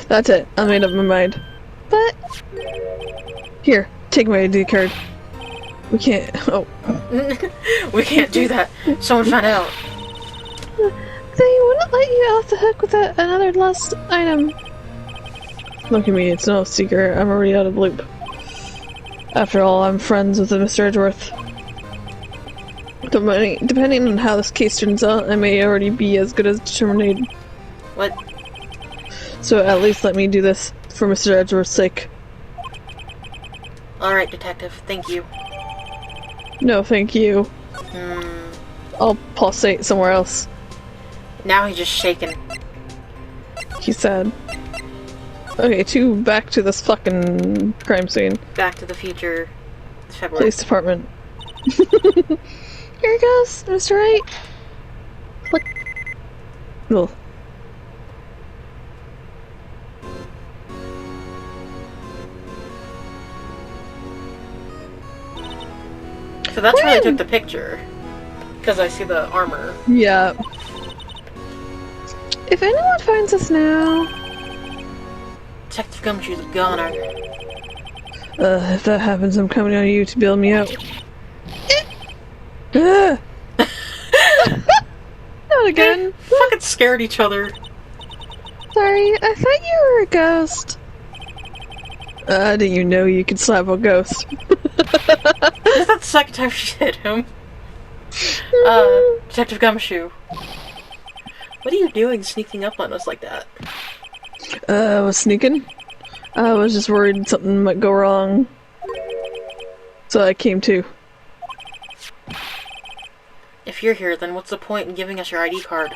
That's it. I made up my mind. But here, take my ID card. We can't. Oh, we can't do that. Someone found out. they wouldn't let you off the hook with another lost item. Look at me. It's no secret. I'm already out of the loop. After all, I'm friends with Mr. Edgeworth. Depending on how this case turns out, I may already be as good as determined. What? So at least let me do this for Mr. Edgeworth's sake. Alright, detective. Thank you. No, thank you. I'll pulsate somewhere else. Now he's just shaking. He's sad. Okay, back to this fucking crime scene. Back to the future. It's February. Police department. Here goes, Mr. Wright. Look. Ugh. So that's where I took the picture. Because I see the armor. Yeah. If anyone finds us now... Detective Gumshoe's a goner. If that happens, I'm coming on you to bail me out. Not again. They fucking scared each other. Sorry, I thought you were a ghost. Didn't you know you could slap a ghost? Is that the second time she hit him? Detective Gumshoe. What are you doing sneaking up on us like that? I was sneaking. I was just worried something might go wrong. So I came too. If you're here, then what's the point in giving us your ID card?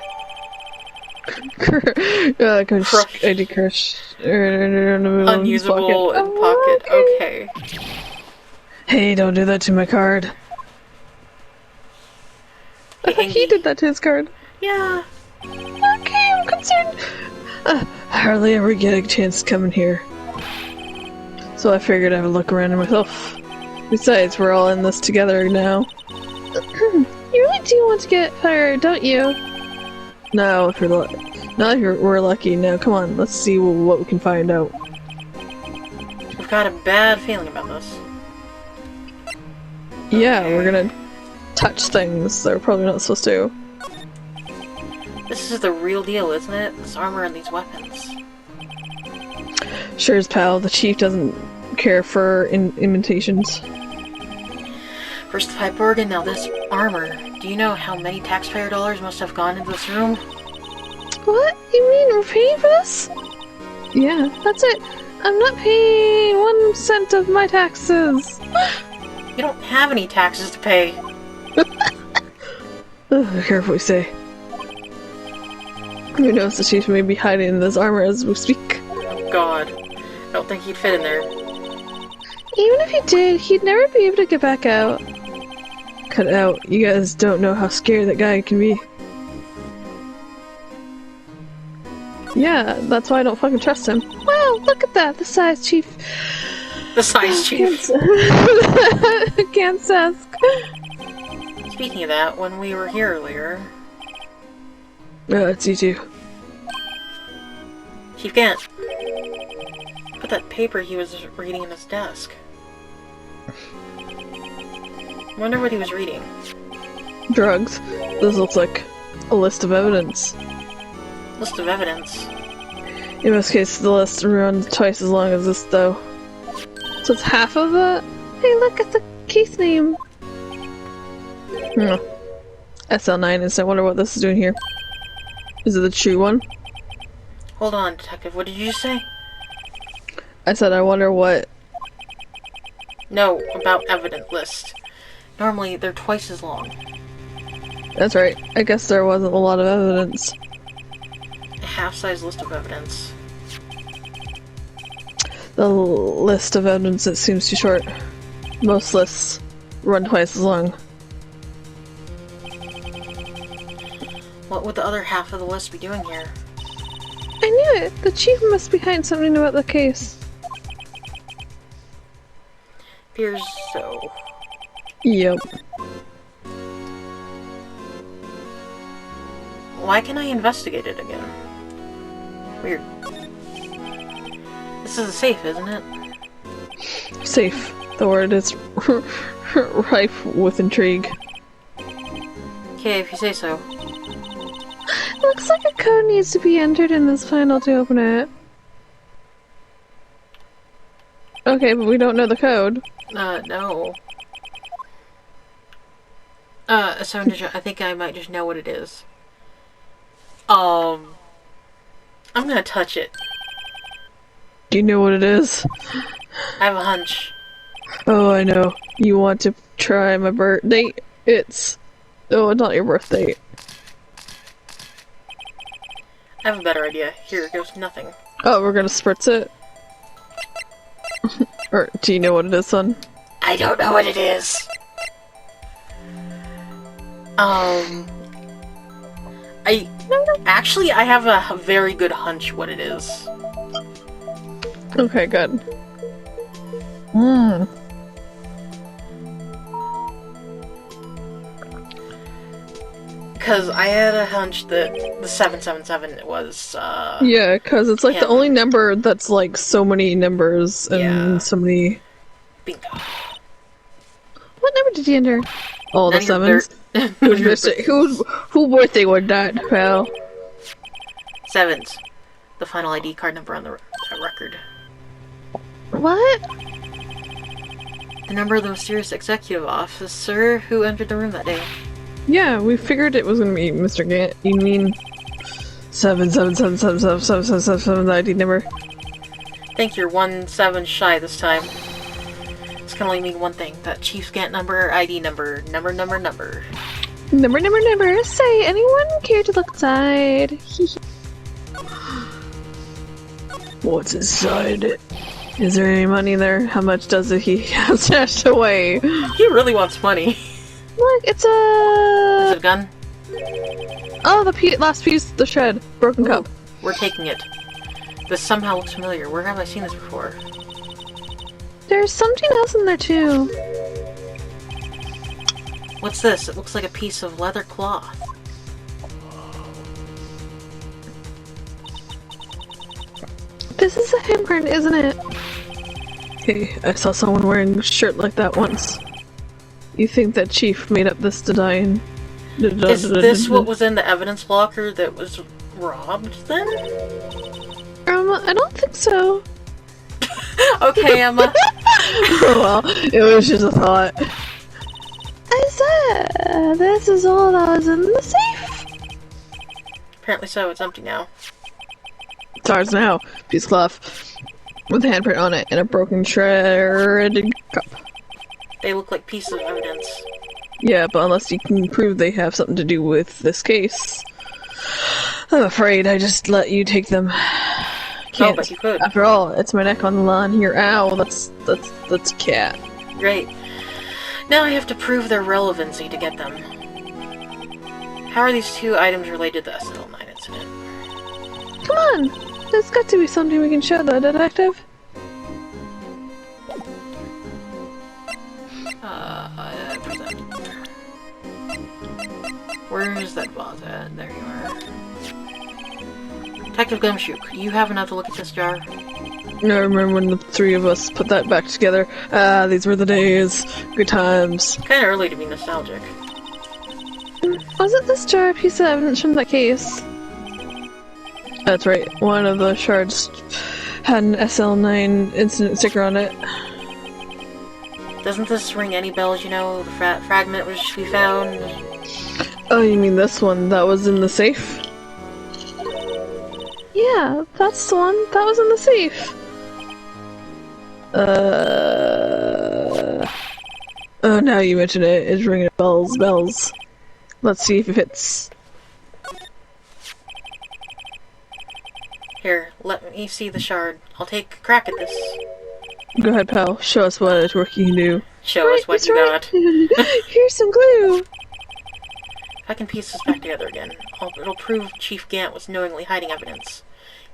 Crush. ID crush. Unusable in pocket. Okay. Hey, don't do that to my card. I thought he did that to his card. Yeah. Okay, I'm concerned. I hardly ever get a chance to come in here. So I figured I would look around myself. Besides, we're all in this together now. You really do want to get fired, don't you? No, if we're lucky. Now, come on, let's see what we can find out. We've got a bad feeling about this. Yeah, we're gonna touch things that we're probably not supposed to. This is the real deal, isn't it? This armor and these weapons. Sure as pal, the chief doesn't care for imitations. First the pipe organ, now this armor. Do you know how many taxpayer dollars must have gone into this room? What? You mean we're paying for this? Yeah, that's it. I'm not paying 1 cent of my taxes. You don't have any taxes to pay. Be careful what you say. Who knows, the chief may be hiding in this armor as we speak. Oh god. I don't think he'd fit in there. Even if he did, he'd never be able to get back out. Cut out. You guys don't know how scary that guy can be. Yeah, that's why I don't fucking trust him. Wow, look at that! The size chief. The size chief. Can't ask. Speaking of that, when we were here earlier... It's you two. Chief Gant. Put that paper he was reading in his desk. I wonder what he was reading. Drugs. This looks like a list of evidence. List of evidence. In most cases, the list runs twice as long as this, though. So it's half of it? Hey, look at the case name! SL9 is. I wonder what this is doing here. Is it the true one? Hold on, Detective. What did you say? I said I wonder what... No, about evidence list. Normally, they're twice as long. That's right. I guess there wasn't a lot of evidence. A half-size list of evidence. The list of evidence, it seems too short. Most lists run twice as long. What would the other half of the list be doing here? I knew it! The chief must be hiding something about the case. Appears so. Yep. Why can't I investigate it again? Weird. This is a safe, isn't it? Safe. The word is rife with intrigue. Okay, if you say so. Looks like a code needs to be entered in this panel to open it. Okay, but we don't know the code. No. So I think I might just know what it is. I'm gonna touch it. Do you know what it is? I have a hunch. Oh, I know. You want to try my birth date? It's... Oh, it's not your birth date. I have a better idea. Here goes nothing. Oh, we're gonna spritz it? Or, do you know what it is, son? I don't know what it is. Actually, I have a very good hunch what it is. Okay, good. Because I had a hunch that the 777 was, Yeah, because it's like him. the only number that's like so many numbers and so many... Bingo. What number did you enter? Oh, the sevens? Whose birthday was that, pal? Sevens. The final ID card number on the record. What? The number of the mysterious executive officer who entered the room that day. Yeah, we figured it was gonna be Mr. Gant. You mean 7777777 the ID number? I think you're 1-7 shy this time. It's can only mean one thing. That Chief Gant number, ID number, number. Number. Say, anyone care to look inside? What's inside it? Is there any money there? How much does it he have stashed away? He really wants money. Look, it's a... Is it a gun? Oh, the last piece, the shred. Broken cup. We're taking it. This somehow looks familiar. Where have I seen this before? There's something else in there, too. What's this? It looks like a piece of leather cloth. This is a handprint, isn't it? Hey, I saw someone wearing a shirt like that once. You think that Chief made up this design? Is this what was in the evidence locker that was robbed, then? I don't think so. Okay, Emma. Well, it was just a thought. I said, this is all that was in the safe. Apparently so, it's empty now. It's ours now. Piece of cloth with a handprint on it and a broken shredded cup. They look like pieces of evidence. Yeah, but unless you can prove they have something to do with this case, I'm afraid I just let you take them. Can't. Oh, but you could. After all, it's my neck on the line here. Ow, that's cat. Great. Now I have to prove their relevancy to get them. How are these two items related to the SL9 incident? Come on! There's got to be something we can show the detective. Present. Where's that vase at? There you are. Detective Gumshoe, could you have another look at this jar? I remember when the three of us put that back together. Ah, these were the days. Good times. Kinda early to be nostalgic. Wasn't this jar a piece of evidence from that case? That's right. One of the shards had an SL9 incident sticker on it. Doesn't this ring any bells, you know? The fragment which we found? Oh, you mean this one that was in the safe? Yeah, that's the one that was in the safe. Oh, now you mention it, it's ringing bells. Let's see if it fits. Here, let me see the shard. I'll take a crack at this. Go ahead, pal. Show us what work you can do. Show us what you got. Here's some glue. If I can piece this back together again, it'll prove Chief Gant was knowingly hiding evidence.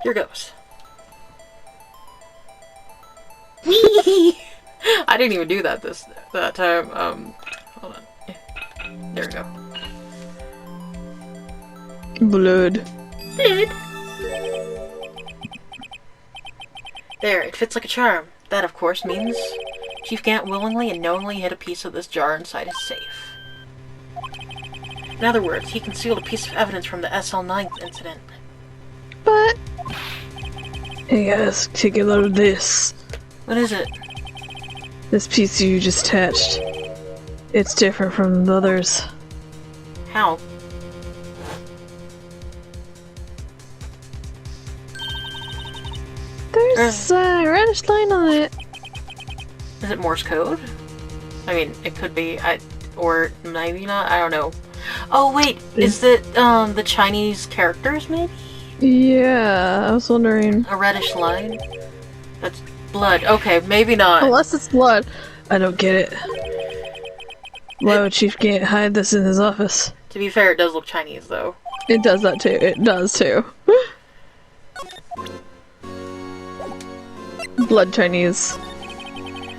Here goes. Whee! I didn't even do that that time. Hold on. There we go. Blood. There, it fits like a charm. That, of course, means Chief Gant willingly and knowingly hid a piece of this jar inside his safe. In other words, he concealed a piece of evidence from the SL9 incident. But... Hey guys, take a load of this. What is it? This piece you just attached. It's different from the others. How? There's a reddish line on it. Is it Morse code? I mean, it could be. Or maybe not. I don't know. Oh wait, is it the Chinese characters maybe? Yeah, I was wondering. A reddish line? That's blood. Okay, maybe not. Unless it's blood. I don't get it. Why would Chief Gant hide this in his office? To be fair, it does look Chinese though. It does that too. It does too. Blood Chinese.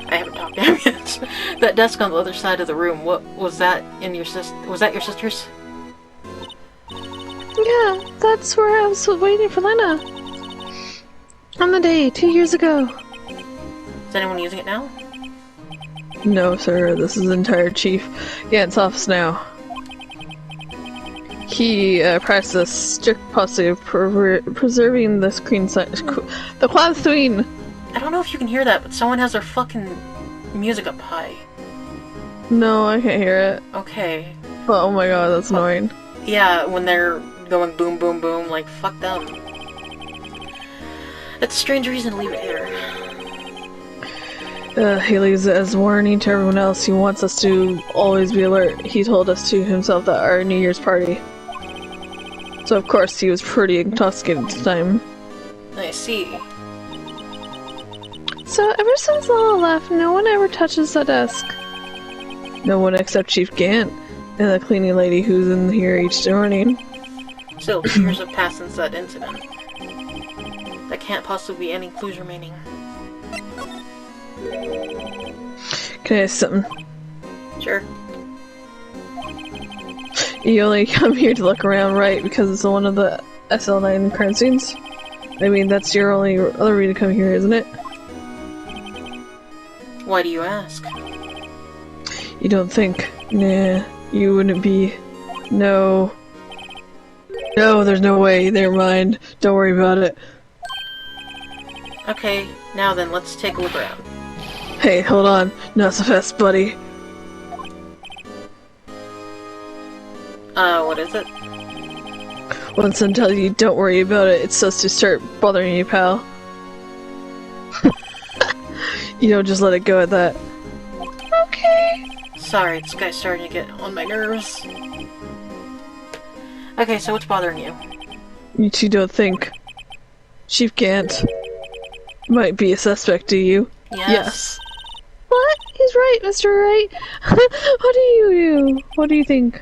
I haven't talked to him yet. That desk on the other side of the room, what was that in your was that your sister's? Yeah, that's where I was waiting for Lena. On the day, 2 years ago. Is anyone using it now? No, sir. This is the entire Chief Gant's office now. He practices strict policy of preserving the screen the cloud screen. I don't know if you can hear that, but someone has their fucking music up high. No, I can't hear it. Okay. But, oh my god, that's annoying. Yeah, when they're going boom, boom, boom, like, fuck them. That's a strange reason to leave it here. He leaves it as a warning to everyone else. He wants us to always be alert. He told us to himself at our New Year's party. So of course he was pretty intoxicated at the time. I see. So ever since Lala left, no one ever touches the desk. No one except Chief Gant and the cleaning lady who's in here each morning. Still, 2 years have passed since that incident. There can't possibly be any clues remaining. Can I ask something? Sure. You only come here to look around, right? Because it's one of the SL9 crime scenes? I mean, that's your only other reason to come here, isn't it? Why do you ask? You don't think? Nah, you wouldn't be. No. No, there's no way. Never mind. Don't worry about it. Okay, now then, let's take a look around. Hey, hold on. Not so fast, buddy. What is it? Once I tell you don't worry about it, it's supposed to start bothering you, pal. You don't just let it go at that. Okay. Sorry, this guy's starting to get on my nerves. Okay, so what's bothering you? You two don't think Chief Gant might be a suspect, do you? Yes. What? He's right, Mr. Wright. What do you think?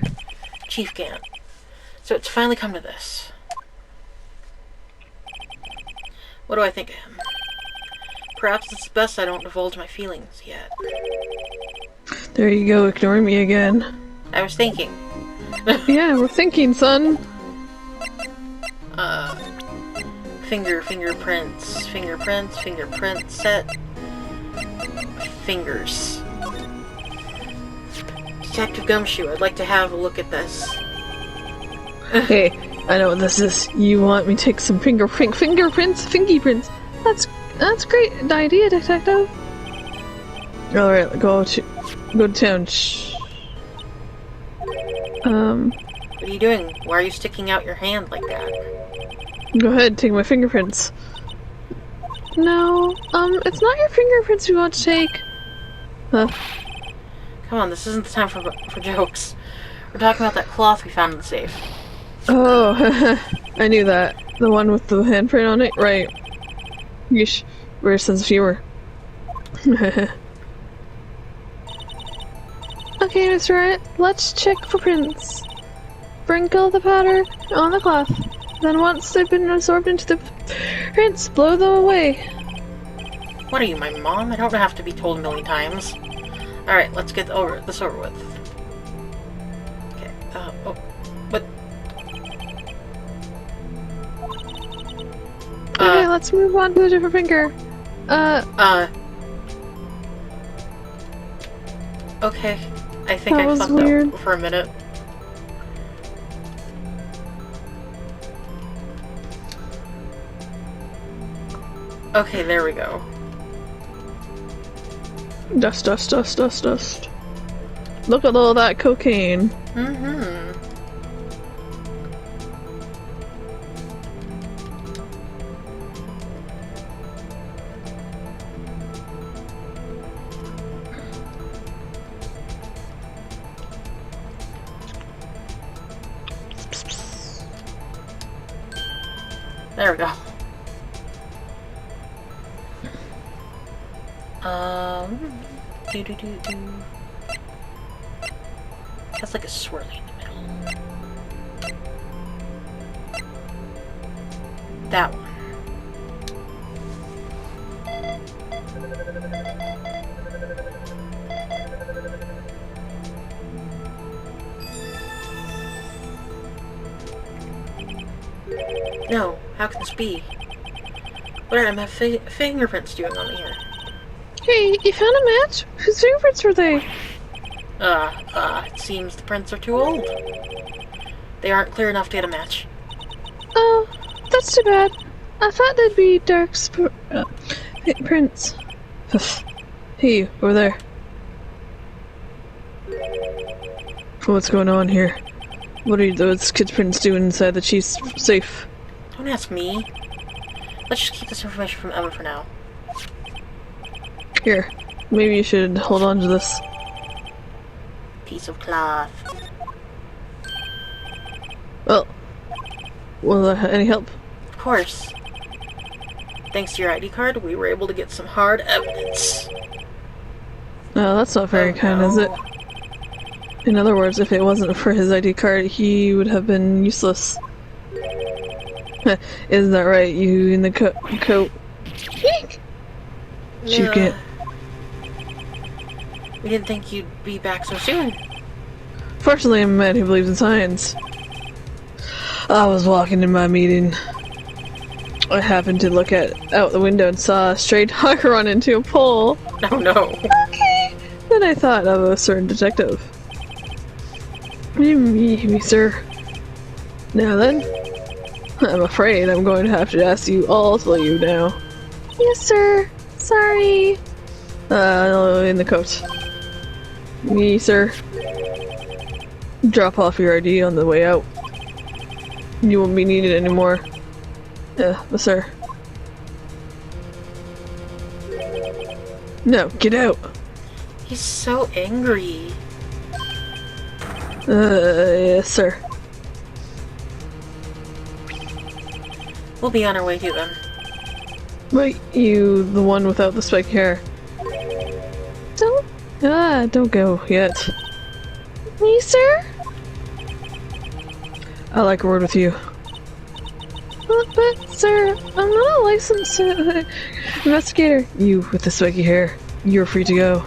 Chief Gant. So it's finally come to this. What do I think of him? Perhaps it's best I don't divulge my feelings yet. There you go, ignoring me again. I was thinking. fingerprints, fingerprint set, fingers. Detective Gumshoe, I'd like to have a look at this. Hey, I know what this is. You want me to take some fingerprints? That's great idea, detective. Alright, go to town. Shh. What are you doing? Why are you sticking out your hand like that? Go ahead, take my fingerprints. No, it's not your fingerprints we want to take. Come on, this isn't the time for jokes. We're talking about that cloth we found in the safe. Oh, I knew that. The one with the handprint on it? Right. Yeesh. Weird sense of humor. Okay, Mr. Wright, let's check for prints. Sprinkle the powder on the cloth. Then once they've been absorbed into the prints, blow them away. What are you, my mom? I don't have to be told a million times. Alright, let's get this over with. Okay, oh, what? Okay, let's move on to a different finger. Okay. I think that I was fucked weird. up for a minute. Okay, there we go. Dust. Look at all that cocaine. Mm-hmm. There we go. Do. That's like a swirly in the middle. That one. No, how can this be? What are my fingerprints doing on here? Hey, you found a match? Whose fingerprints were they? It seems the prints are too old. They aren't clear enough to get a match. Oh, that's too bad. I thought they'd be dark prints. Hey, you, over there. What's going on here? What are those kids' prints doing inside the chief's safe? Don't ask me. Let's just keep this information from Emma for now. Here, maybe you should hold on to this. Piece of cloth. Well, will any help? Of course. Thanks to your ID card, we were able to get some hard evidence. No, that's not very kind, is it? In other words, if it wasn't for his ID card, he would have been useless. Isn't that right, you in the coat? Eek! Shoot it. We didn't think you'd be back so soon. Fortunately, I'm a man who believes in science. I was walking in my meeting. I happened to look out the window and saw a stray dog run into a pole. Oh no. Okay. Then I thought of a certain detective. Me, sir. Now then, I'm afraid I'm going to have to ask you all to leave now. Yes, sir. Sorry. In the coat. Me, sir. Drop off your ID on the way out. You won't be needed anymore. Sir. No, get out. He's so angry. Yes, sir. We'll be on our way to them. Wait, you, the one without the spiky hair. Don't go yet. Me, sir? I'd like a word with you. But, sir, I'm not a licensed investigator. You with the spiky hair, you're free to go.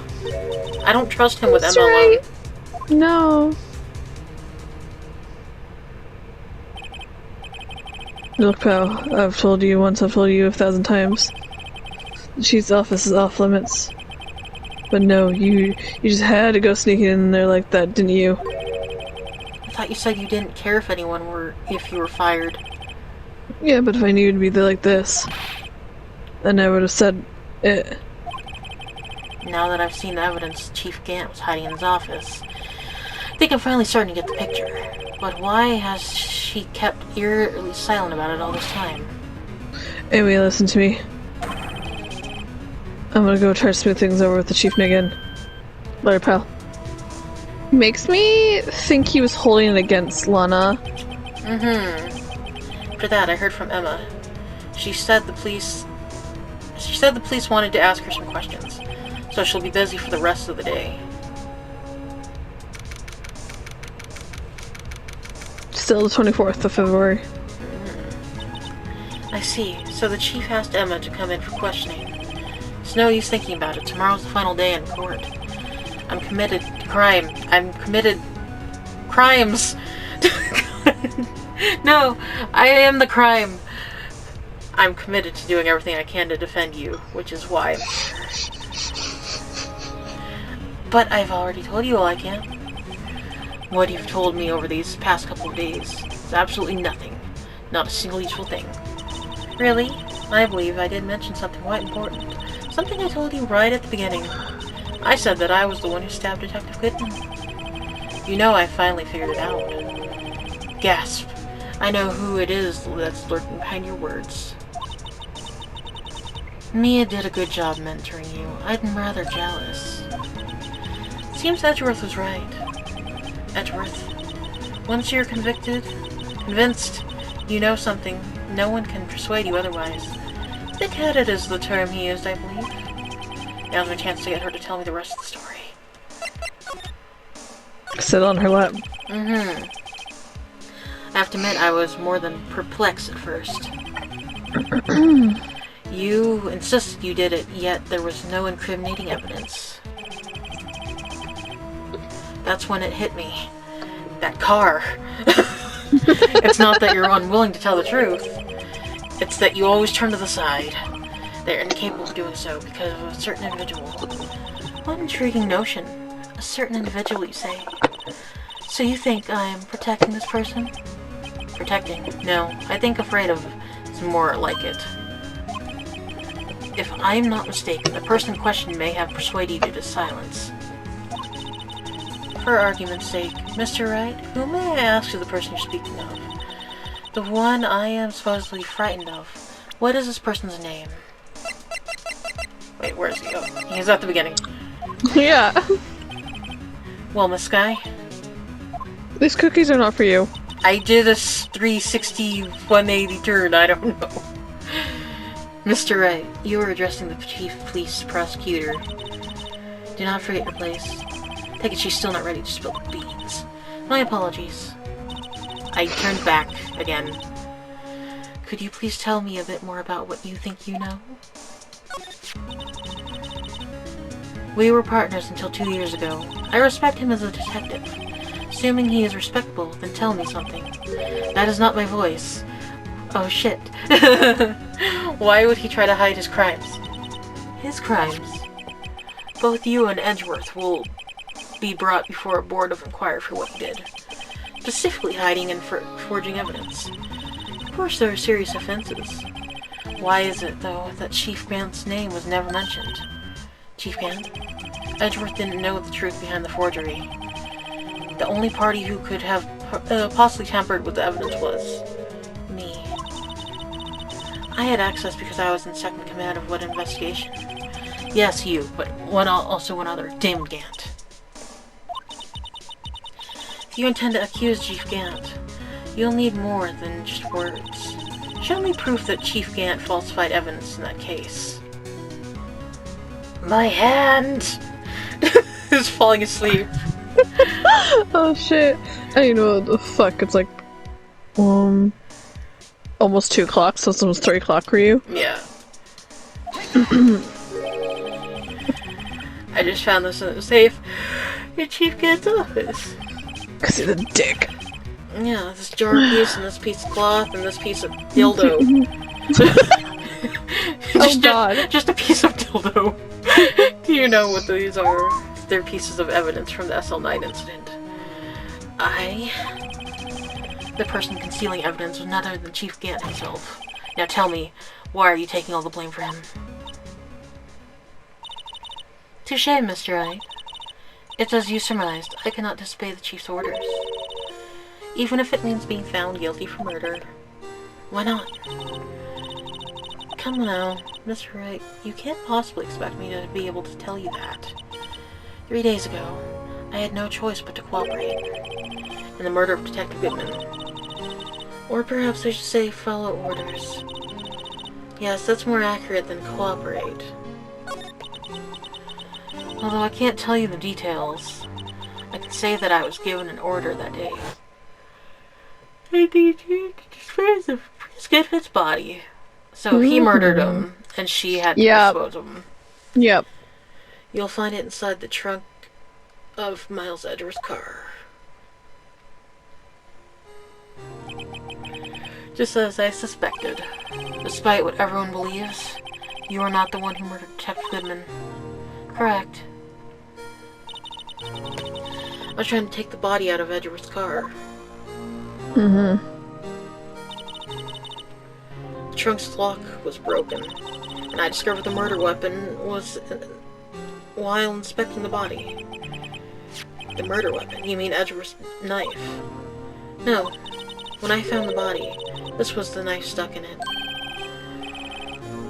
I don't trust him with Emma right. alone. No. Look, pal, I've told you once, I've told you 1,000 times. The chief's office is off limits. But no, you just had to go sneaking in there like that, didn't you? I thought you said you didn't care if you were fired. Yeah, but if I knew you'd be there like this, then I would have said it. Now that I've seen the evidence Chief Gant was hiding in his office, I think I'm finally starting to get the picture. But why has she kept eerily silent about it all this time? Anyway, listen to me. I'm gonna go try to smooth things over with the chief again. Later, pal. Makes me think he was holding it against Lana. For that, I heard from Emma. She said the police wanted to ask her some questions, so she'll be busy for the rest of the day. Still the 24th of February. I see. So the chief asked Emma to come in for questioning. It's no use thinking about it. Tomorrow's the final day in court. I'm committed to crime. I'm committed... crimes! No, I am the crime. I'm committed to doing everything I can to defend you, which is why I'm here. But I've already told you all I can. What you've told me over these past couple of days is absolutely nothing. Not a single useful thing. Really? I believe I did mention something quite important. Something I told you right at the beginning. I said that I was the one who stabbed Detective Goodman. You know I finally figured it out. Gasp. I know who it is that's lurking behind your words. Mia did a good job mentoring you. I'm rather jealous. Seems Edgeworth was right. Edgeworth, once you're convinced you know something, no one can persuade you otherwise. Thick-headed is the term he used, I believe. Now's my chance to get her to tell me the rest of the story. Sit on her lap. I have to admit, I was more than perplexed at first. You insisted you did it, yet there was no incriminating evidence. That's when it hit me. That car. It's not that you're unwilling to tell the truth. It's that you always turn to the side. They're incapable of doing so because of a certain individual. What an intriguing notion. A certain individual, you say? So you think I'm protecting this person? Protecting? No, I think afraid of is more like it. If I'm not mistaken, the person in question may have persuaded you to silence. For argument's sake, Mr. Wright, who may I ask is the person you're speaking of? The one I am supposedly frightened of. What is this person's name? Wait, where is he? Oh, he's at the beginning. Yeah. Well, Miss Sky? These cookies are not for you. I did a 360, 180 turn, I don't know. Mr. Wright, you are addressing the chief police prosecutor. Do not forget your place. Take it she's still not ready to spill the beans. My apologies. I turned back again. Could you please tell me a bit more about what you think you know? We were partners until 2 years ago. I respect him as a detective. Assuming he is respectable, then tell me something. That is not my voice. Oh shit. Why would he try to hide his crimes? His crimes? Both you and Edgeworth will be brought before a board of inquiry for what he did. Specifically hiding and forging evidence. Of course there are serious offenses. Why is it, though, that Chief Gant's name was never mentioned? Chief Gant? Edgeworth didn't know the truth behind the forgery. The only party who could have possibly tampered with the evidence was me. I had access because I was in second command of what investigation? Yes, you, but also one other, Damon Gant. If you intend to accuse Chief Gant, you'll need more than just words. Show me proof that Chief Gant falsified evidence in that case. My hand! He's falling asleep. Oh shit. I don't know what the fuck. It's like, almost 2 o'clock, so it's almost 3 o'clock for you. Yeah. I just found this in the safe in Chief Gant's office. Cause he's a dick. Yeah, this jar piece and this piece of cloth and this piece of dildo. Oh god. Just a piece of dildo. Do you know what these are? They're pieces of evidence from the SL9 incident. The person concealing evidence was none other than Chief Gant himself. Now tell me, why are you taking all the blame for him? Touche, Mr. Wright. It's as you surmised. I cannot disobey the Chief's orders. Even if it means being found guilty for murder. Why not? Come now, Mr. Wright. You can't possibly expect me to be able to tell you that. 3 days ago, I had no choice but to cooperate in the murder of Detective Goodman. Or perhaps I should say follow orders. Yes, that's more accurate than cooperate. Although I can't tell you the details, I can say that I was given an order that day. I need you to dispose of Goodman's body. So he murdered him, and she had to dispose of him. Yep. You'll find it inside the trunk of Miles Edgeworth's car. Just as I suspected. Despite what everyone believes, you are not the one who murdered Detective Goodman. Correct. I was trying to take the body out of Edgeworth's car. Mm-hmm. The trunk's lock was broken, and I discovered the murder weapon was while inspecting the body. The murder weapon? You mean Edgeworth's knife? No. When I found the body, this was the knife stuck in it.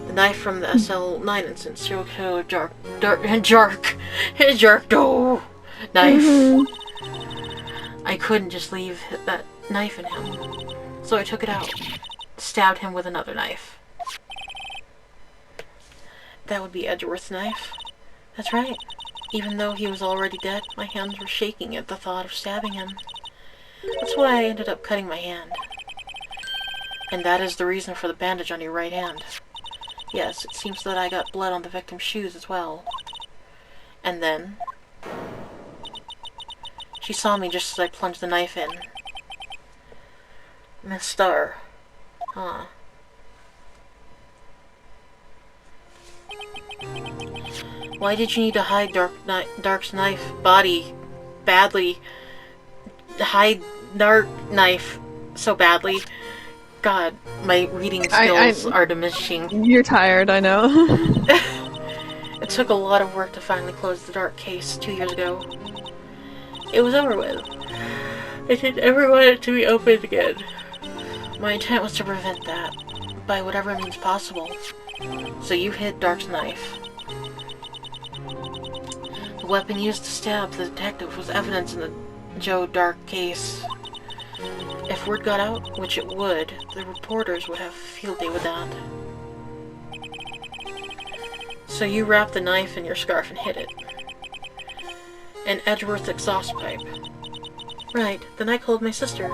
The knife from the SL9 incident, serial killer Jarkdo knife. I couldn't just leave that knife in him, so I took it out, stabbed him with another knife. That would be Edgeworth's knife. That's right. Even though he was already dead, my hands were shaking at the thought of stabbing him. That's why I ended up cutting my hand. And that is the reason for the bandage on your right hand. Yes, it seems that I got blood on the victim's shoes as well. And then she saw me just as I plunged the knife in. Miss Starr. Huh. Why did you need to hide Dark's knife body badly? Hide Dark knife so badly. God, my reading skills are diminishing. You're tired, I know. It took a lot of work to finally close the Dark case 2 years ago. It was over with. I didn't ever want it to be opened again. My intent was to prevent that, by whatever means possible. So you hid Dark's knife. The weapon used to stab the detective was evidence in the Joe Dark case. If word got out, which it would, the reporters would have a field day with that. So you wrapped the knife in your scarf and hid it. And Edgeworth's exhaust pipe. Right, then I called my sister.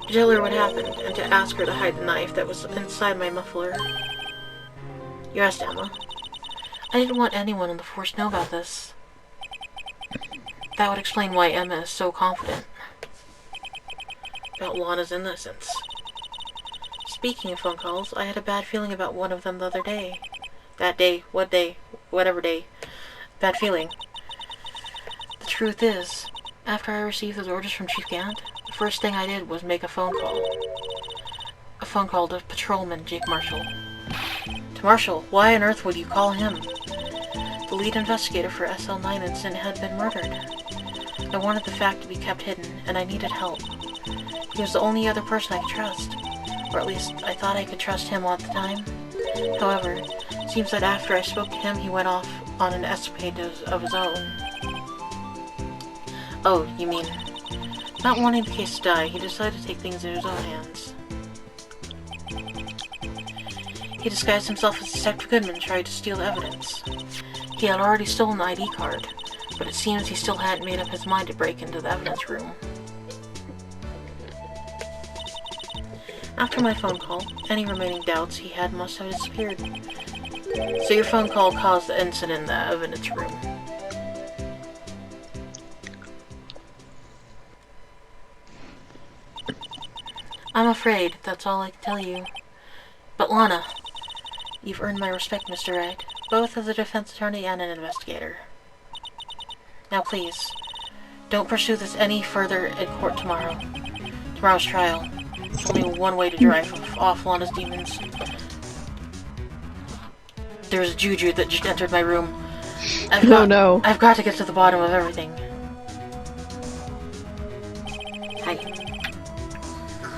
To tell her what happened, and to ask her to hide the knife that was inside my muffler. You asked Emma. I didn't want anyone on the force to know about this. That would explain why Emma is so confident about Lana's innocence. Speaking of phone calls, I had a bad feeling about one of them the other day. That day, whatever day. Bad feeling. The truth is, after I received those orders from Chief Gant, the first thing I did was make a phone call. A phone call to Patrolman Jake Marshall. To Marshall? Why on earth would you call him? The lead investigator for SL9 incident had been murdered. I wanted the fact to be kept hidden, and I needed help. He was the only other person I could trust. Or at least, I thought I could trust him all the time. However, it seems that after I spoke to him, he went off on an escapade of his own. Oh, you mean... Not wanting the case to die, he decided to take things in his own hands. He disguised himself as Detective Goodman and tried to steal evidence. He had already stolen the ID card, but it seems he still hadn't made up his mind to break into the evidence room. After my phone call, any remaining doubts he had must have disappeared. So your phone call caused the incident in the evidence room. I'm afraid, that's all I can tell you. But Lana, you've earned my respect, Mr. Wright, both as a defense attorney and an investigator. Now please, don't pursue this any further at court tomorrow. Tomorrow's trial. There's only one way to drive off Lana's demons. There's Juju that just entered my room. I've got to get to the bottom of everything. Hi.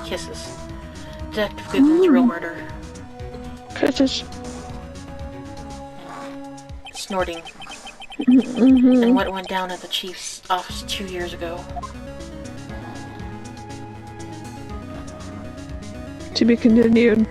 Kisses. Detective Goodman's real murder. Kisses. Snorting. And what went down at the chief's office 2 years ago. To be continued.